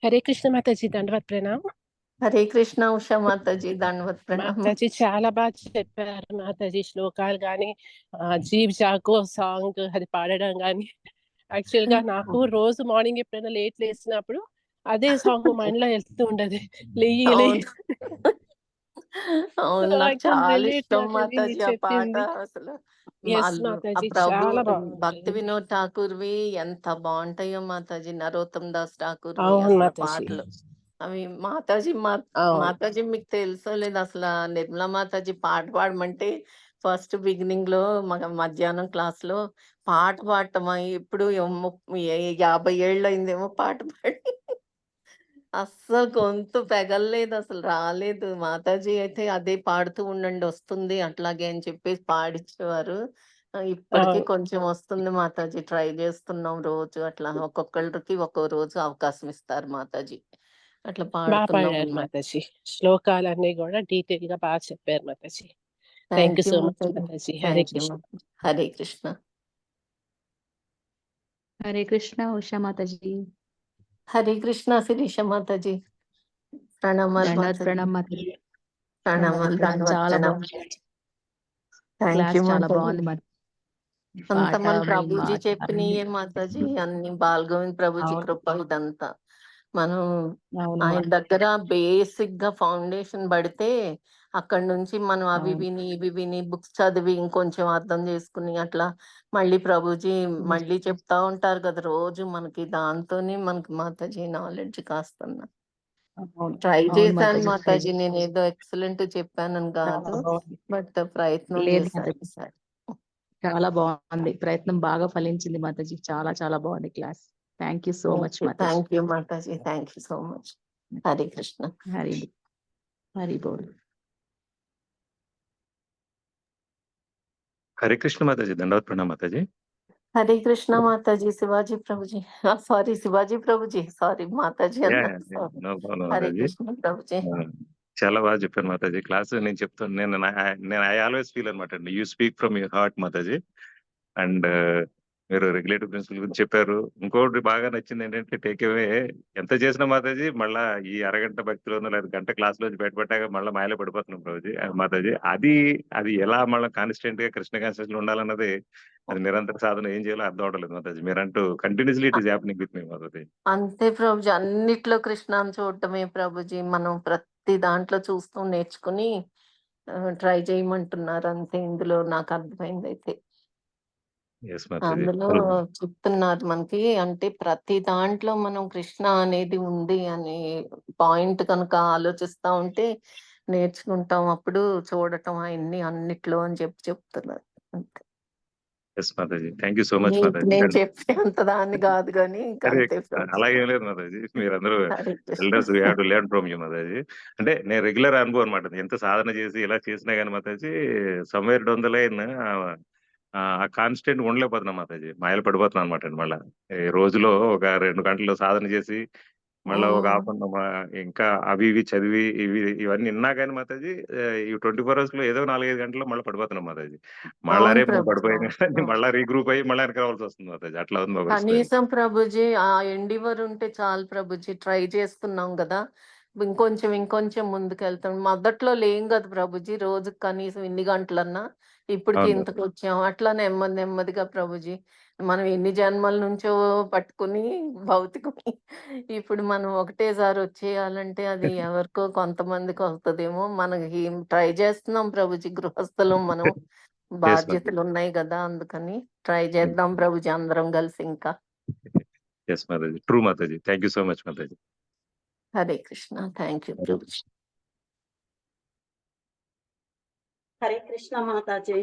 Hare Krishna Mataji. దండవత్ ప్రణామం హరే కృష్ణ ఉషా మాతాజీ. దండవత్ ప్రణామం మాతాజీ. చాలా బాగా చెప్పారు మాతాజీ. శ్లోకాలు కానీ జీవ్ జాగో సాంగ్ అది పాడడం కానీ యాక్చువల్ గా నాకు రోజు మార్నింగ్ ఎప్పుడైనా లేట్ లేసినప్పుడు అదే సాంగ్ మైండ్ లో వెళ్తూ ఉండదు. లేయి అవును అవును. So I నాకు can చాలా relate ఇష్టం మాతాజీ మాతాజీ మీరు ఆ పాట. చెప్పింది. అసలు ఎస్ వాళ్ళు ఆ మాతాజీ. ప్రభు చాలా భక్తి బాగుంటుంది. వినోద్ ఠాకూర్వి ఎంత బాగుంటాయో మాతాజీ. నరోత్తమ్ దాస్ ఠాకూర్వి అవును అసలు మాతాజీ. పాటలు అవి మాతాజీ. అవును మాతాజీ మీకు తెలుసో లేదు, అసలు ఆ నిర్మలా మాతాజీ పాట పాడమంటే ఫస్ట్ బిగినింగ్ లో మధ్యాహ్నం క్లాస్ లో పాట పాడటం ఇప్పుడు 50 ఏళ్ళు అయిందేమో పాట పాడి. అస్సలు గొంతు పెగల్లేదు, అసలు రాలేదు. మాతాజీ అయితే అదే పాడుతూ ఉండండి వస్తుంది అట్లాగే అని చెప్పేసి పాడిచ్చేవారు. ఇప్పటికీ అవును. కొంచెం వస్తుంది మాతాజీ. ట్రై చేస్తున్నాం రోజు అట్లా. ఒక్కొక్కరికి ఒక్కో రోజు అవకాశం ఇస్తారు మాతాజీ. అట్లా బాగా పాడుతున్నాం పాడారు అన్నమాట. మాతాజీ. శ్లోకాలన్నీ కూడా డీటెయిల్ గా బాగా చెప్పారు Mataji. Thank thank you you so much Mataji. Mataji. Hare thank you Krishna. Mataji. Hare Krishna. Hare Krishna Usha Mataji. Hare Krishna Shirisha Mataji. ప్రణామాలు దండవత్ మాతాజీ. ప్రణామం మాతాజీ. ప్రణామాలు. దండవత్ చాలా ప్రణామం. బాగుంది థ్యాంక్ క్లాస్. యూ చాలా మాతాజీ. బాగుంది మరి. అంత పాట మన మీ ప్రభుజీ మాట చెప్పినయే మాతాజీ. అన్ని బాల్గోవింద్ ప్రభుజీ అవును కృప ఇదంతా. మనం అవును ఆయన మాతాజీ. దగ్గర బేసిక్ గా ఫౌండేషన్ పడితే అక్కడ నుంచి మనం అవి అవును విని ఇవి విని బుక్స్ చదివి ఇంకొంచెం అర్థం చేసుకుని అట్లా మళ్ళీ ప్రభుజీ మళ్ళీ చెప్తా ఉంటారు కదా రోజు. మనకి దాంతోనే మనకి మాతాజీ నాలెడ్జ్ కాస్తున్నా. అవును ట్రై అవును చేశాను మాతాజీ. మాతాజీ. నేను ఏదో ఎక్సలెంట్ చెప్పానని చాలా కాదు, బాగుంది. బట్ ప్రయత్నం లేదు చేశాను మాతాజీ. ఈసారి. చాలా బాగుంది. ప్రయత్నం బాగా ఫలించింది మాతాజీ. చాలా బాగుంది class. Thank you so much Mataji. Thank you Mataji. Thank you so much. Hare Krishna. Hari Hari బోల్. హరే కృష్ణ మాతాజీ. దండవత్ ప్రణామం మాతాజీ. హరే కృష్ణ మాతాజీ. శివాజీ ప్రభుజీ. సారీ శివాజీ ప్రభుజీ. సారీ మాతాజీ అన్నా. No problem Hare Mataji. కృష్ణ ప్రభుజీ. చాలా బాగా చెప్పాను మాతాజీ. క్లాస్ నేను చెప్తాను. నేను ఐ ఆల్వేస్ ఫీల్ అనమాట అండి. You speak from your heart Mataji. And మీరు రెగ్యులేటివ్ ప్రిన్సిపల్ గురించి చెప్పారు. ఇంకోటి బాగా నచ్చింది ఏంటంటే టేక్ అవే ఎంత చేసినా మాతాజీ మళ్ళా ఈ అరగంట భక్తిలోనో లేదా గంట క్లాస్ లోంచి బయటపడ్డాక మళ్ళీ మాయలో పడిపోతున్నాం ప్రభుజీ మాతాజీ. అది ఎలా మళ్ళీ కాన్స్టెంట్ గా కృష్ణ కాన్స్టెంట్ ఉండాలన్నది అది నిరంతర సాధన ఏం చేయాలో అర్థం అవడం లేదు మాతాజీ. మీరంటూ continuously it is happening with me Mataji. అంతే ప్రభుజీ, అన్నిట్లో కృష్ణాన్ని చూడటమే ప్రభుజీ. మనం ప్రతి దాంట్లో చూస్తూ నేర్చుకుని ట్రై చేయమంటున్నారు అంతే. ఇందులో నాకు అర్థమైంది అయితే ఎస్ మాతాజీ. అందులో చెప్తున్నారు మనకి, అంటే ప్రతి దాంట్లో మనం కృష్ణ అనేది ఉంది అనే పాయింట్ కనుక ఆలోచిస్తా ఉంటే నేర్చుకుంటాం. అప్పుడు చూడటం ఆయన్ని అన్నిట్లో అని చెప్తున్నారు అంతే. Yes Mataji. Thank you so much Mataji. నేను చెప్పే అంత దాన్ని కాదు కానీ ఇంకా అరే అంతే ప్రభుజీ. అలాగేం లేదు మాతాజీ. మీరందరూ Hare Krishna. Elders we have to learn from you Mataji. అంటే నేను రెగ్యులర్ అనుభవం అనమాట. ఎంత సాధన చేసి ఇలా చేసినా కానీ Mataji somewhere down the line ఆ కాన్స్టెంట్ ఉండలేకపోతున్నాం మాతాజీ. మాయలు పడిపోతున్నాం అనమాట అండి. మళ్ళా ఈ రోజులో ఒక 2 గంటలు సాధన చేసి మళ్ళా ఒక హాఫ్ ఇంకా అవి ఇవి చదివి ఇవన్నీ విన్నా కానీ మాతాజీ ఈ 24 hours లో ఏదో 4-5 గంటల్లో మళ్ళీ పడిపోతున్నాం మాతాజీ. మళ్ళా అవును రేపు ప్రభుజీ, పడిపోయిన అవును. మళ్ళా రీగ్రూప్ అయ్యి మళ్ళీ వెనక రావాల్సి వస్తుంది మాతాజీ. అట్లా ఉంది మా పరిస్థితి. కనీసం ప్రభుజీ ఆ ఎండివర్ ఉంటే చాలు ప్రభుజీ. ట్రై చేస్తున్నాం కదా, ఇంకొంచెం ముందుకు వెళ్తాం. మొదట్లో లేం కదా ప్రభుజీ, రోజుకి కనీసం ఇన్ని గంటలన్నా. ఇప్పటికి అవును ఇంతకు వచ్చాం. అట్లా నెమ్మదిగా ప్రభుజీ. మనం ఎన్ని జన్మల నుంచో పట్టుకుని భౌతికం, ఇప్పుడు మనం ఒకటేసారి వచ్చేయాలంటే అది ఎవరికో కొంతమందికి వస్తుందేమో. మనకి ట్రై చేస్తున్నాం ప్రభుజీ. గృహస్థలం మనం, ఎస్ బాధ్యతలు ఉన్నాయి కదా, అందుకని ట్రై చేద్దాం ప్రభుజీ అందరం కలిసి ఇంకా. Yes Mataji. True Mataji. Thank you so much Mataji. Hare Krishna. Thank you Prabhuji. Hare Krishna Mataji,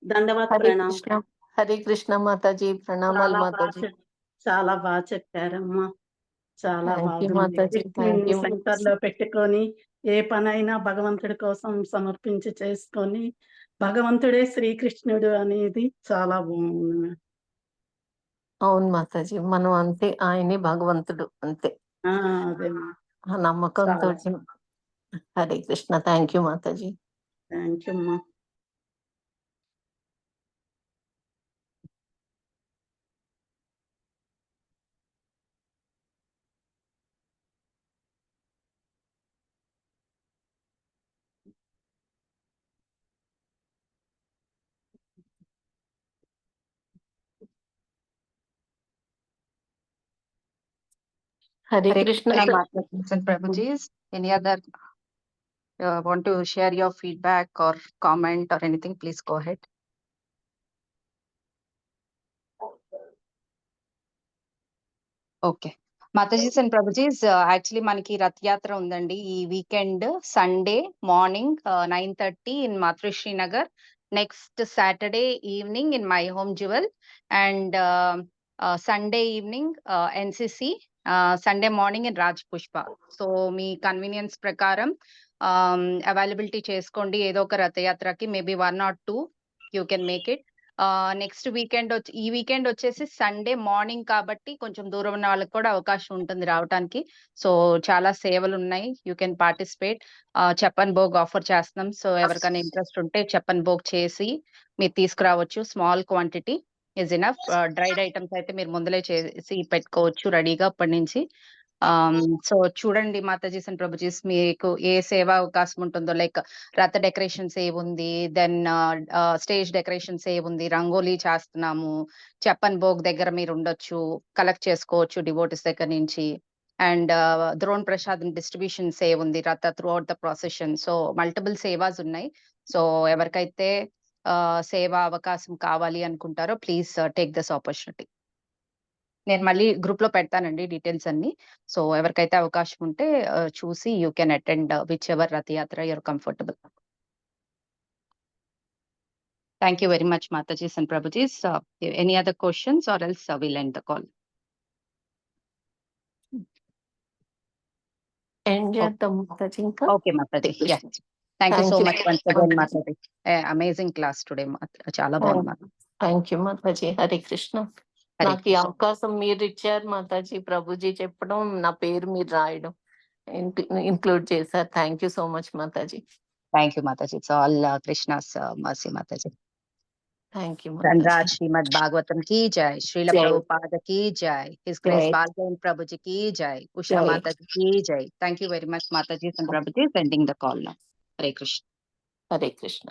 దండవత్ Hare ప్రణామం. కృష్ణ. హరే కృష్ణ మాతాజీ. ప్రణామాలు మాతాజీ. చాలా బాగా చెప్పారమ్మా. చాలా థ్యాంక్ యూ బాగుంది. మాతాజీ. థ్యాంక్ కృష్ణుని యూ. సెంటర్ లో పెట్టుకొని ఏ పనైనా భగవంతుడి కోసం సమర్పించి చేసుకొని భగవంతుడే శ్రీకృష్ణుడు అనేది చాలా బాగుంది. అవును మాతాజీ, మనం అంతే, ఆయనే భగవంతుడు అంతే. అదే ఆ నమ్మకంతో. Hare Krishna. Thank you Mataji. Thank you అమ్మా. Hare Hare Krishna. Krishna Mataji and Prabhuji's. Any other want to share your feedback or comment or anything? Please go ahead. Okay. Mataji's and Prabhuji's, actually మనకి రథయాత్ర ఉందండి ఈ weekend. Sunday morning 9:30 in Matrushri Nagar. Next Saturday evening in my home Jewel, and Sunday evening NCC. Sunday morning in Raj Pushpa. So మీ convenience ప్రకారం availability చేసుకోండి. ఏదో ఒక రథయాత్రకి maybe 1 or 2 you can make it. Next weekend ఈ weekend వచ్చేసి Sunday morning కాబట్టి కొంచెం దూరం ఉన్న వాళ్ళకి కూడా అవకాశం ఉంటుంది రావడానికి. సో చాలా సేవలు ఉన్నాయి, యూ కెన్ పార్టిసిపేట్. చెప్పన్ భోగ్ ఆఫర్ చేస్తున్నాం. సో ఎవరికైనా ఇంట్రెస్ట్ ఉంటే చెప్పన్ భోగ్ చేసి మీరు తీసుకురావచ్చు. Small quantity is enough. Dried items అయితే మీరు ముందలే చేసి పెట్టుకోవచ్చు రెడీగా అప్పటి నుంచి. సో చూడండి మాతాజీస్ అండ్ ప్రభుజీస్, మీకు ఏ సేవా అవకాశం ఉంటుందో, లైక్ రథ డెకరేషన్స్ ఏముంది, దెన్ స్టేజ్ డెకరేషన్స్ ఏముంది, రంగోలీ చేస్తున్నాము, చెప్పన్ భోగ్ దగ్గర మీరు ఉండొచ్చు, కలెక్ట్ చేసుకోవచ్చు డివోటీస్ దగ్గర నుంచి. అండ్ ద్రోణ్ ప్రసాదం డిస్ట్రిబ్యూషన్ సేవ్ ఉంది రథ throughout the procession. So multiple సేవాస్ ఉన్నాయి. సో ఎవరికైతే సేవా అవకాశం కావాలి అనుకుంటారో ప్లీజ్ టేక్ దిస్ ఆపర్చునిటీ. నేను మళ్ళీ గ్రూప్ లో పెడతానండి డీటెయిల్స్ అన్ని. సో ఎవరికైతే అవకాశం ఉంటే చూసి you can attend whichever Rathayatra your comfortable. Thank you very much Matajis and Prabhujis. Any other questions or else will end the call. End చేద్దాం మాతాజీ ఇంకా. Okay Mataji. Thank you so much once again Mataji. Amazing class today. చాలా బాగుంది Mataji. Thank you Mataji. Hare Krishna. నాకు ఈ అవకాశం మీరు ఇచ్చారు మాతాజీ. ప్రభుజీ చెప్పడం, నా పేరు మీరు రాయడం ఇంక్లూడ్ చేశారు. Thank you so much Mataji. Thank you, Mataji. It's all Krishna's mercy, Mataji. Thank you Ranraj Mataji. Srimad Bhagavatam ki jai, Srila Jai. Prabhupada ki jai, His Grace Jai. Balgam Prabhuji ki jai, Usha Jai. Mataji ki jai. Thank you very much, Mataji and Prabhuji. Ending the call now. Hare Krishna. Hare Krishna.